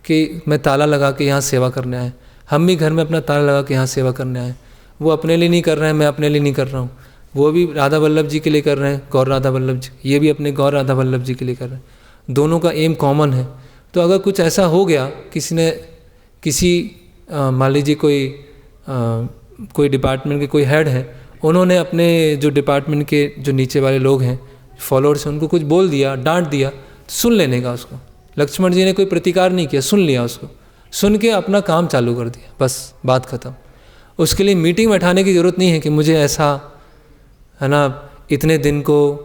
Speaker 1: के में ताला लगा के यहाँ सेवा करने आए, हम भी घर में अपना ताला लगा के यहाँ सेवा करने आए। वो अपने लिए नहीं कर रहे हैं, मैं अपने लिए नहीं कर रहा हूँ। वो भी राधा वल्लभ जी के लिए कर रहे हैं, गौर राधा वल्लभ जी, ये भी अपने गौर राधा वल्लभ जी के लिए कर रहे हैं। दोनों का एम कॉमन है। तो अगर कुछ ऐसा हो गया, किसी मान लीजिए कोई डिपार्टमेंट के कोई हेड है, उन्होंने अपने जो डिपार्टमेंट के जो नीचे वाले लोग हैं, फॉलोअर्स हैं, उनको कुछ बोल दिया, डांट दिया, तो सुन लेने का उसको। लक्ष्मण जी ने कोई प्रतिकार नहीं किया, सुन लिया उसको, सुन के अपना काम चालू कर दिया, बस बात खत्म। उसके लिए मीटिंग बैठाने की ज़रूरत नहीं है कि मुझे ऐसा, है ना, इतने दिन को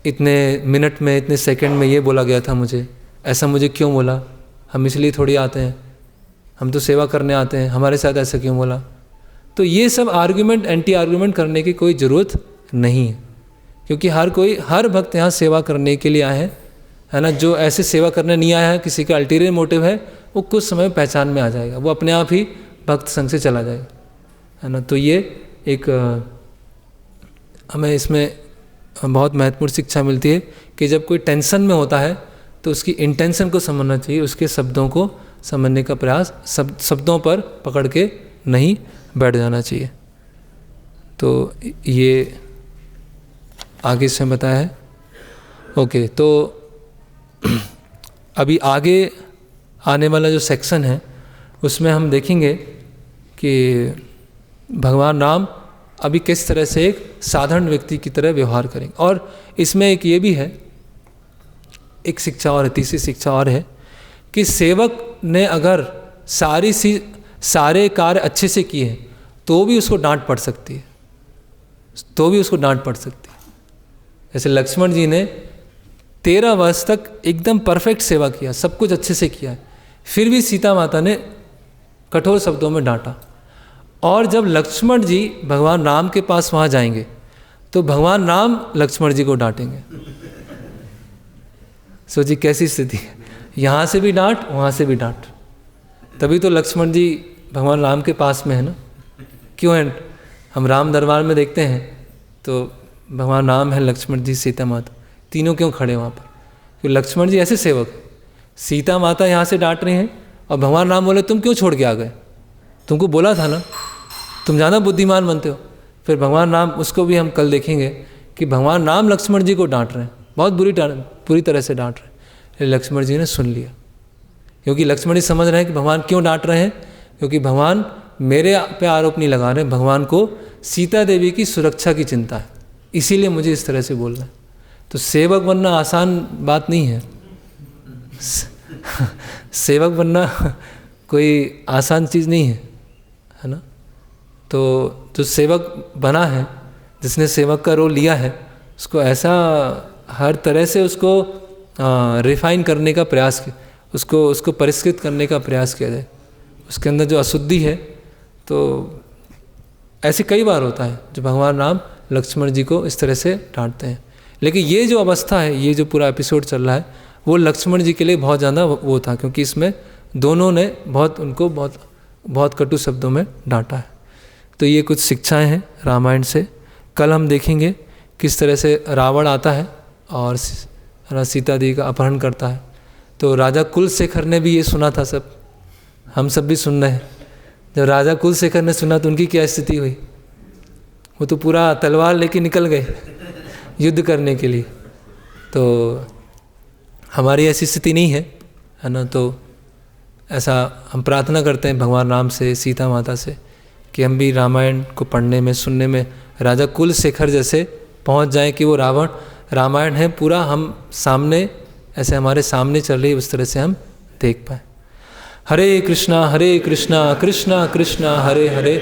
Speaker 1: इतने मिनट में, इतने सेकंड में ये बोला गया था मुझे, ऐसा मुझे क्यों बोला, हम इसलिए थोड़ी आते हैं, हम तो सेवा करने आते हैं, हमारे साथ ऐसा क्यों बोला। तो ये सब आर्गुमेंट, एंटी आर्गुमेंट करने की कोई ज़रूरत नहीं है, क्योंकि हर भक्त यहाँ सेवा करने के लिए आए हैं, है ना। जो ऐसे सेवा करने नहीं आया है, किसी का अल्टीरियर मोटिव है, वो कुछ समय पहचान में आ जाएगा, वो अपने आप ही भक्त संग से चला जाएगा, है ना। तो ये एक हमें इसमें बहुत महत्वपूर्ण शिक्षा मिलती है कि जब कोई टेंशन में होता है तो उसकी इंटेंशन को समझना चाहिए, उसके शब्दों को समझने का प्रयास, शब्दों पर पकड़ के नहीं बैठ जाना चाहिए। तो ये आगे से बताया है। ओके, तो अभी आगे आने वाला जो सेक्शन है उसमें हम देखेंगे कि भगवान राम अभी किस तरह से एक साधारण व्यक्ति की तरह व्यवहार करेंगे। और इसमें एक ये भी है, एक शिक्षा और है, तीसरी शिक्षा और है कि सेवक ने अगर सारे कार्य अच्छे से किए हैं तो भी उसको डांट पड़ सकती है, जैसे लक्ष्मण जी ने 13 वर्ष तक एकदम परफेक्ट सेवा किया, सब कुछ अच्छे से किया है, फिर भी सीता माता ने कठोर शब्दों में डांटा। और जब लक्ष्मण जी भगवान राम के पास वहाँ जाएंगे तो भगवान राम लक्ष्मण जी को डांटेंगे। सोचिए कैसी स्थिति है, यहाँ से भी डांट, वहाँ से भी डांट। तभी तो लक्ष्मण जी भगवान राम के पास में है ना। क्यों है, हम राम दरबार में देखते हैं तो भगवान राम है, लक्ष्मण जी, सीता माता, तीनों क्यों खड़े वहाँ पर? क्योंकि लक्ष्मण जी ऐसे सेवक है, सीता माता यहाँ से डांट रही हैं और भगवान राम बोले तुम क्यों छोड़ के आ गए, तुमको बोला था ना, तुम ज़्यादा बुद्धिमान बनते हो। फिर भगवान राम, उसको भी हम कल देखेंगे कि भगवान राम लक्ष्मण जी को डांट रहे हैं, बहुत बुरी तरह से डांट रहे हैं। लक्ष्मण जी ने सुन लिया, क्योंकि लक्ष्मण जी समझ रहे हैं कि भगवान क्यों डांट रहे हैं, क्योंकि भगवान मेरे पे आरोप नहीं लगा रहे, भगवान को सीता देवी की सुरक्षा की चिंता है, इसीलिए मुझे इस तरह से बोलना है। तो सेवक बनना आसान बात नहीं है। सेवक बनना कोई आसान चीज़ नहीं है ना। तो जो सेवक बना है, जिसने सेवक का रोल लिया है, उसको ऐसा हर तरह से उसको रिफाइन करने का प्रयास किया, उसको परिष्कृत करने का प्रयास किया जाए। उसके अंदर जो अशुद्धि है, तो ऐसे कई बार होता है जो भगवान राम लक्ष्मण जी को इस तरह से डांटते हैं। लेकिन ये जो अवस्था है, ये जो पूरा एपिसोड चल रहा है, वो लक्ष्मण जी के लिए बहुत ज़्यादा वो था, क्योंकि इसमें दोनों ने उनको बहुत कटु शब्दों में डांटा है। तो ये कुछ शिक्षाएं हैं रामायण से। कल हम देखेंगे किस तरह से रावण आता है और सीता देवी का अपहरण करता है। तो राजा कुलशेखर ने भी ये सुना था, सब हम सब भी सुन रहे हैं। जब राजा कुलशेखर ने सुना तो उनकी क्या स्थिति हुई, वो तो पूरा तलवार लेके निकल गए युद्ध करने के लिए। तो हमारी ऐसी स्थिति नहीं है ना। तो ऐसा हम प्रार्थना करते हैं भगवान राम से, सीता माता से, कि हम भी रामायण को पढ़ने में, सुनने में राजा कुलशेखर जैसे पहुंच जाएं कि वो रामायण है पूरा हम सामने, ऐसे हमारे सामने चल रही है, उस तरह से हम देख पाए। हरे कृष्णा कृष्णा कृष्णा हरे हरे,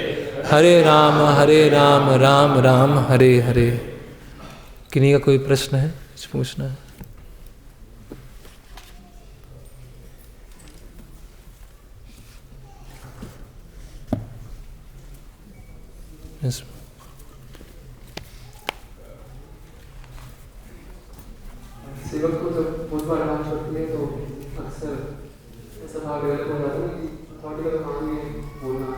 Speaker 1: हरे राम राम राम हरे हरे। किन्हीं का कोई प्रश्न है, कुछ पूछना है? yes.
Speaker 2: सेवक को जब बहुत बार आराम करती है तो अक्सर ऐसा भाव डेवलप हो जाता है कि अथॉरिटी का काम है बोलना,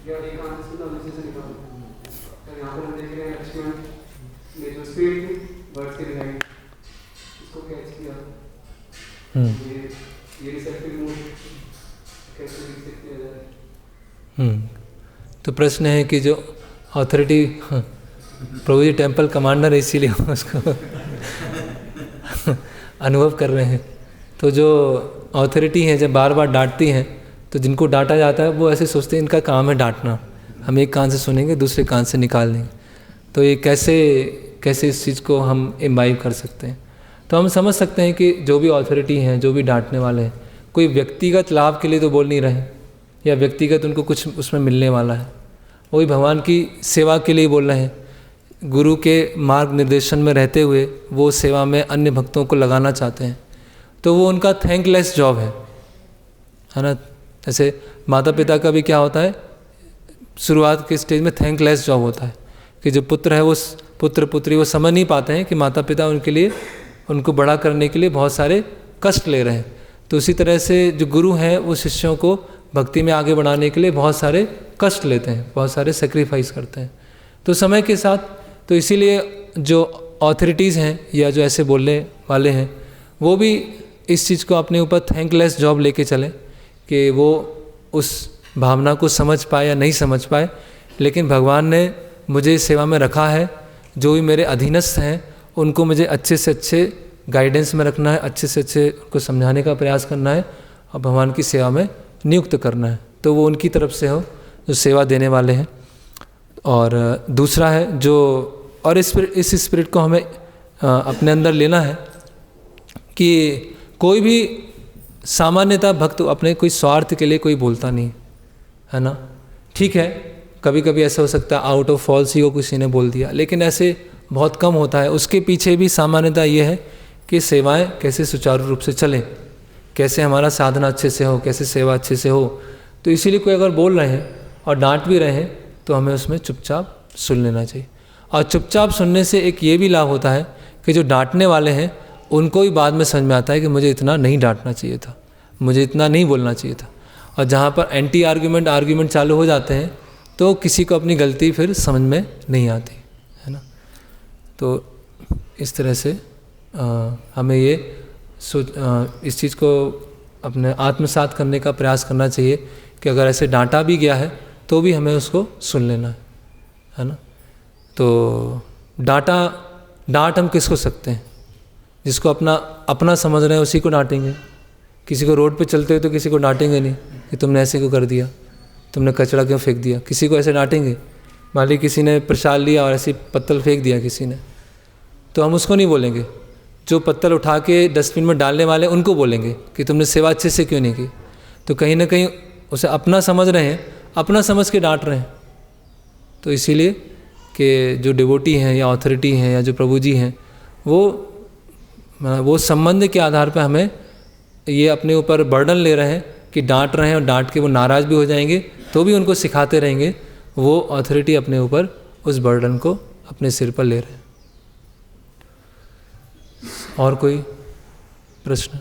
Speaker 2: या एक कान से सुनना, दूसरे से निकालना। तो यहाँ पर हम देख रहे हैं लक्ष्मण ने जो स्पीड थी वर्ड्स के रिगार्डिंग, इसको कैच किया। ये रिसेप्टिव मूड कैसे विकसित किया जाए?
Speaker 1: तो प्रश्न है कि जो अथॉरिटी, प्रभु जी टेम्पल कमांडर है, इसीलिए उसको अनुभव कर रहे हैं। तो जो अथॉरिटी हैं जब बार बार डांटती हैं, तो जिनको डांटा जाता है वो ऐसे सोचते हैं इनका काम है डांटना, हम एक कान से सुनेंगे दूसरे कान से निकाल देंगे। तो ये कैसे इस चीज़ को हम इम्बाइब कर सकते हैं? तो हम समझ सकते हैं कि जो भी अथॉरिटी हैं, जो भी डांटने वाले हैं, कोई व्यक्तिगत लाभ के लिए तो बोल नहीं रहे, या व्यक्तिगत उनको कुछ उसमें मिलने वाला है, वही भगवान की सेवा के लिए बोल रहे हैं। गुरु के मार्ग निर्देशन में रहते हुए वो सेवा में अन्य भक्तों को लगाना चाहते हैं, तो वो उनका थैंकलेस जॉब है ना। जैसे माता पिता का भी क्या होता है, शुरुआत के स्टेज में थैंकलेस जॉब होता है कि जो पुत्र है, वो पुत्र पुत्री वो समझ नहीं पाते हैं कि माता पिता उनके लिए, उनको बड़ा करने के लिए बहुत सारे कष्ट ले रहे हैं। तो उसी तरह से जो गुरु हैं वो शिष्यों को भक्ति में आगे बढ़ाने के लिए बहुत सारे कष्ट लेते हैं, बहुत सारे सेक्रीफाइस करते हैं। तो समय के साथ, तो इसीलिए जो अथॉरिटीज़ हैं या जो ऐसे बोलने वाले हैं, वो भी इस चीज़ को अपने ऊपर थैंकलेस जॉब लेके चलें कि वो उस भावना को समझ पाए या नहीं समझ पाए, लेकिन भगवान ने मुझे इस सेवा में रखा है, जो भी मेरे अधीनस्थ हैं उनको मुझे अच्छे से अच्छे गाइडेंस में रखना है, अच्छे से अच्छे उनको समझाने का प्रयास करना है और भगवान की सेवा में नियुक्त करना है। तो वो उनकी तरफ से हो जो सेवा देने वाले हैं। और दूसरा है जो, और इस स्पिरिट को हमें अपने अंदर लेना है कि कोई भी सामान्यतः भक्त अपने कोई स्वार्थ के लिए कोई बोलता नहीं है ना। ठीक है, कभी कभी ऐसा हो सकता है आउट ऑफ फॉल्स को किसी ने बोल दिया, लेकिन ऐसे बहुत कम होता है। उसके पीछे भी सामान्यतः ये है कि सेवाएं कैसे सुचारू रूप से चलें, कैसे हमारा साधना अच्छे से हो, कैसे सेवा अच्छे से हो। तो इसीलिए कोई अगर बोल रहे हैं और डांट भी रहे हैं तो हमें उसमें चुपचाप सुन लेना चाहिए। और चुपचाप सुनने से एक ये भी लाभ होता है कि जो डांटने वाले हैं उनको भी बाद में समझ में आता है कि मुझे इतना नहीं डांटना चाहिए था, मुझे इतना नहीं बोलना चाहिए था। और जहाँ पर एंटी आर्ग्यूमेंट चालू हो जाते हैं तो किसी को अपनी गलती फिर समझ में नहीं आती है ना। तो इस तरह से हमें ये इस चीज़ को अपने आत्मसात करने का प्रयास करना चाहिए कि अगर ऐसे डांटा भी गया है तो भी हमें उसको सुन लेना है ना। तो डांट हम किसको सकते हैं? जिसको अपना समझ रहे हैं उसी को डांटेंगे। किसी को रोड पे चलते हुए तो किसी को डांटेंगे नहीं कि तुमने ऐसे क्यों कर दिया, तुमने कचरा क्यों फेंक दिया। किसी को ऐसे डांटेंगे, मान ली किसी ने प्रसाद लिया और ऐसे पत्तल फेंक दिया किसी ने, तो हम उसको नहीं बोलेंगे, जो पत्तल उठा के डस्टबिन में डालने वाले उनको बोलेंगे कि तुमने सेवा अच्छे से क्यों नहीं की। तो कहीं ना कहीं उसे अपना समझ रहे हैं, अपना समझ के डांट रहे हैं। तो इसीलिए कि जो डिवोटी हैं या ऑथोरिटी हैं या जो प्रभु जी हैं, वो संबंध के आधार पर हमें ये अपने ऊपर बर्डन ले रहे हैं कि डांट रहे हैं, और डांट के वो नाराज़ भी हो जाएंगे तो भी उनको सिखाते रहेंगे। वो ऑथोरिटी अपने ऊपर उस बर्डन को अपने सिर पर ले रहे हैं। और कोई प्रश्न?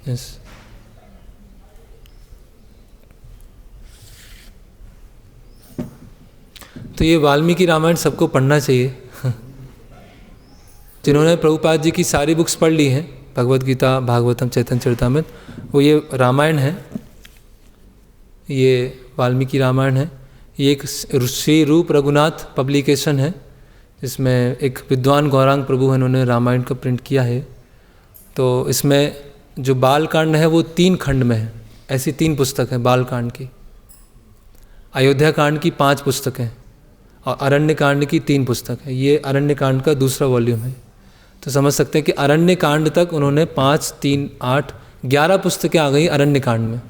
Speaker 1: यस। तो ये वाल्मीकि रामायण सबको पढ़ना चाहिए। जिन्होंने प्रभुपाद जी की सारी बुक्स पढ़ ली हैं, भगवद गीता, भागवतम, चैतन्य चरितामृत, वो ये रामायण है, ये वाल्मीकि रामायण है। ये एक श्री रूप रघुनाथ पब्लिकेशन है, जिसमें एक विद्वान गौरांग प्रभु हैं, उन्होंने रामायण का प्रिंट किया है। तो इसमें जो बाल कांड है वो 3 खंड में है। ऐसी 3 पुस्तक हैं बाल कांड की। अयोध्या कांड की 5 पुस्तकें और अरण्य कांड की 3 पुस्तक है। ये अरण्य कांड का दूसरा वॉल्यूम है। तो समझ सकते हैं कि अरण्य कांड तक उन्होंने 5, 3, 8, 11 पुस्तकें आ गई अरण्य कांड में।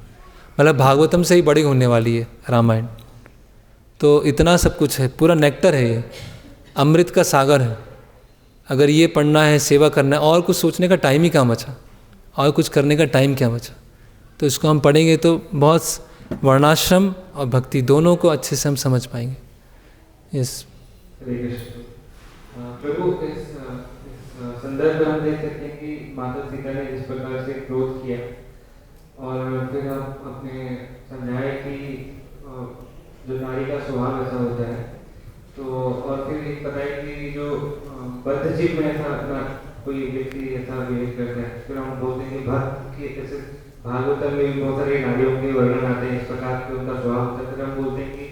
Speaker 1: मतलब भागवतम से ही बड़ी होने वाली है रामायण। तो इतना सब कुछ है, पूरा नेक्टर है, ये अमृत का सागर है। अगर ये पढ़ना है, सेवा करना है, और कुछ सोचने का टाइम ही कहाँ बचा, और कुछ करने का टाइम क्या बचा। तो इसको हम पढ़ेंगे तो बहुत वर्णाश्रम और भक्ति दोनों को अच्छे से हम समझ पाएंगे। यस
Speaker 3: प्रभु, इस संदर्भ में हम देख सकते हैं कि माता सीता ने जिस प्रकार से क्रोध किया, और फिर आप अपने समझाए कि जो नारी का स्वभाव ऐसा होता है। तो और फिर एक बताया कि जो बद्ध जीव में ऐसा ना कोई व्यक्ति ऐसा बिहेव करता है। फिर हम बोलते हैं कि भक्त के जैसे भागवत में भी बहुत सारे नारियों के वर्णन आते हैं, इस प्रकार के उनका स्वभाव होता है। फिर हम बोलते हैं कि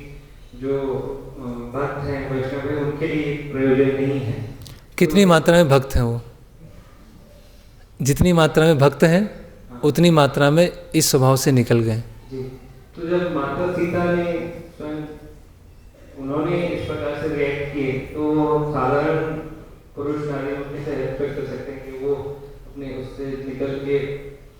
Speaker 3: जो भक्त हैं, वैष्णव हैं, उनके लिए प्रयोजन नहीं है।
Speaker 1: कितनी मात्रा में भक्त हैं वो? जितनी मात्रा में भक्त हैं उतनी मात्रा में इस स्वभाव से निकल गए।
Speaker 3: जी। तो जब माता सीता ने स्वयं उन्होंने इस प्रकार से रिएक्ट किए, तो साधारण पुरुष नारी उनसे एक्सपेक्ट कर सकते हैं कि वो अपने उससे निकल के,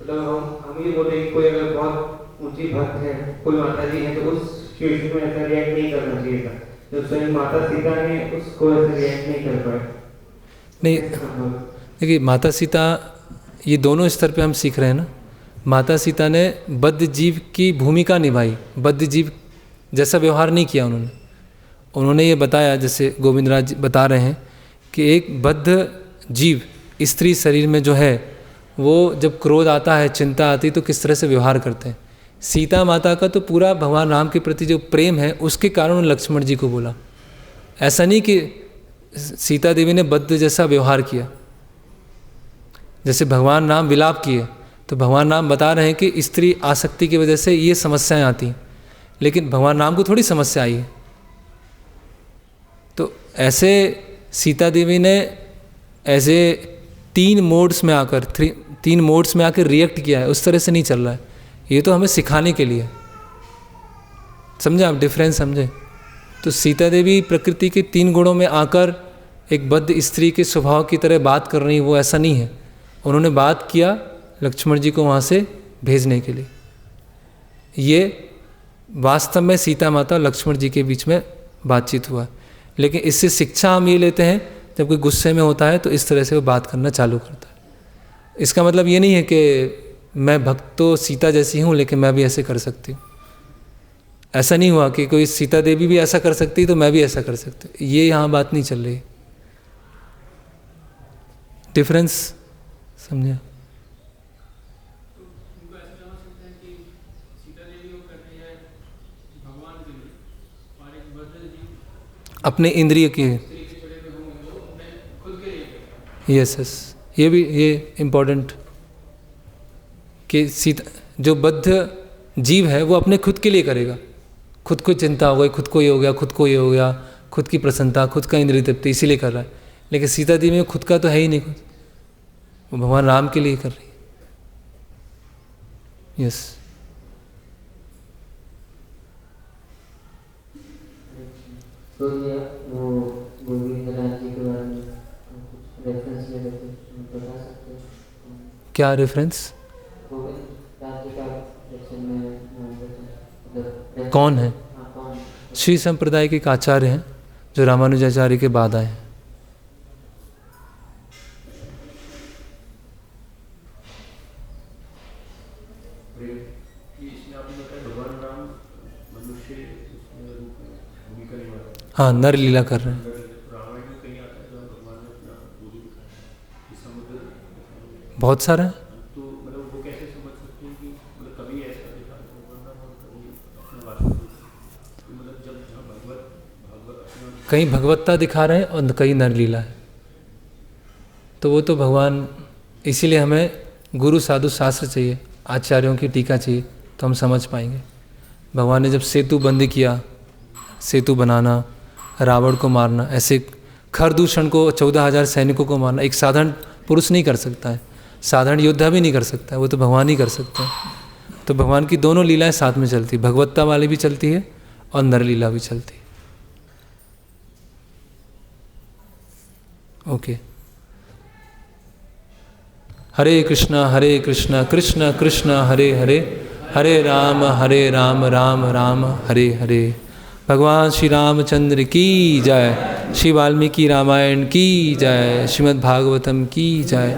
Speaker 3: मतलब हम ये बोले कि कोई अगर बहुत ऊंची भक्त है, कोई माता जी है, तो उस सिचुएशन में ऐसा रिएक्ट नहीं करना चाहिए था। जब स्वयं माता सीता ने उसको ऐसे रिएक्ट नहीं कर पाए।
Speaker 1: नहीं, देखिए माता सीता, ये दोनों स्तर पे हम सीख रहे हैं ना। माता सीता ने बद्ध जीव की भूमिका निभाई, बद्ध जीव जैसा व्यवहार नहीं किया उन्होंने ये बताया, जैसे गोविंद राज जी बता रहे हैं कि एक बद्ध जीव स्त्री शरीर में जो है, वो जब क्रोध आता है, चिंता आती, तो किस तरह से व्यवहार करते हैं। सीता माता का तो पूरा भगवान राम के प्रति जो प्रेम है, उसके कारण उन्होंने लक्ष्मण जी को बोला। ऐसा नहीं कि सीता देवी ने बद्ध जैसा व्यवहार किया। जैसे भगवान राम विलाप किए, तो भगवान राम बता रहे हैं कि स्त्री आसक्ति की वजह से ये समस्याएं आती, लेकिन भगवान राम को थोड़ी समस्या आई है। तो ऐसे सीता देवी ने ऐसे 3 मोड्स में आकर रिएक्ट किया है। उस तरह से नहीं चल रहा है। ये तो हमें सिखाने के लिए, समझे आप, डिफरेंस समझे। तो सीता देवी प्रकृति के 3 गुणों में आकर एक बद्ध स्त्री के स्वभाव की तरह बात कर रही, वो ऐसा नहीं है। उन्होंने बात किया लक्ष्मण जी को वहाँ से भेजने के लिए। ये वास्तव में सीता माता और लक्ष्मण जी के बीच में बातचीत हुआ। लेकिन इससे शिक्षा हम ये लेते हैं, जब कोई गुस्से में होता है तो इस तरह से वो बात करना चालू करता है। इसका मतलब ये नहीं है कि मैं भक्त तो सीता जैसी हूँ, लेकिन मैं भी ऐसे कर सकती हूँ। ऐसा नहीं हुआ कि कोई सीता देवी भी ऐसा कर सकती तो मैं भी ऐसा कर सकती हूँ। ये यहाँ बात नहीं चल रही। डिफरेंस समझे? अपने इंद्रिय के, यस, ये भी ये इम्पोर्टेंट कि सीता जो बद्ध जीव है वो अपने खुद के लिए करेगा। खुद को चिंता हो गई, खुद को ये हो गया, खुद को ये हो गया, खुद की प्रसन्नता, खुद का इंद्रिय तृप्ति, इसीलिए कर रहा है। लेकिन सीता देवी में खुद का तो है ही नहीं, खुद वो भगवान राम के लिए कर रही है। यस।
Speaker 4: तो ये वो गोविंद राज्य के बारे में कुछ रेफरेंस ले लेते बता सकते हैं?
Speaker 1: क्या रेफरेंस?
Speaker 4: गोविंद राज्य का सेक्शन में मतलब
Speaker 1: कौन है?
Speaker 4: हाँ कौन?
Speaker 1: श्री संप्रदाय के एक आचार्य हैं जो रामानुजाचार्य के बाद आए हैं। हाँ, नर लीला कर रहे हैं। बहुत सारा है। कहीं भगवत्ता दिखा रहे हैं और कहीं नर लीला है। तो वो तो भगवान, इसीलिए हमें गुरु साधु शास्त्र चाहिए, आचार्यों की टीका चाहिए, तो हम समझ पाएंगे। भगवान ने जब सेतु बंद किया, सेतु बनाना, रावण को मारना, ऐसे खरदूषण को 14,000 सैनिकों को मारना एक साधारण पुरुष नहीं कर सकता है, साधारण योद्धा भी नहीं कर सकता है, वो तो भगवान ही कर सकते हैं। तो भगवान की दोनों लीलाएं साथ में चलती, भगवत्ता वाली भी चलती है और नर लीला भी चलती है। ओके। हरे कृष्णा कृष्ण कृष्ण हरे हरे, हरे राम राम राम हरे हरे। भगवान श्री रामचंद्र की जय, श्री वाल्मीकि रामायण की जय, श्रीमद् भागवतम की जय।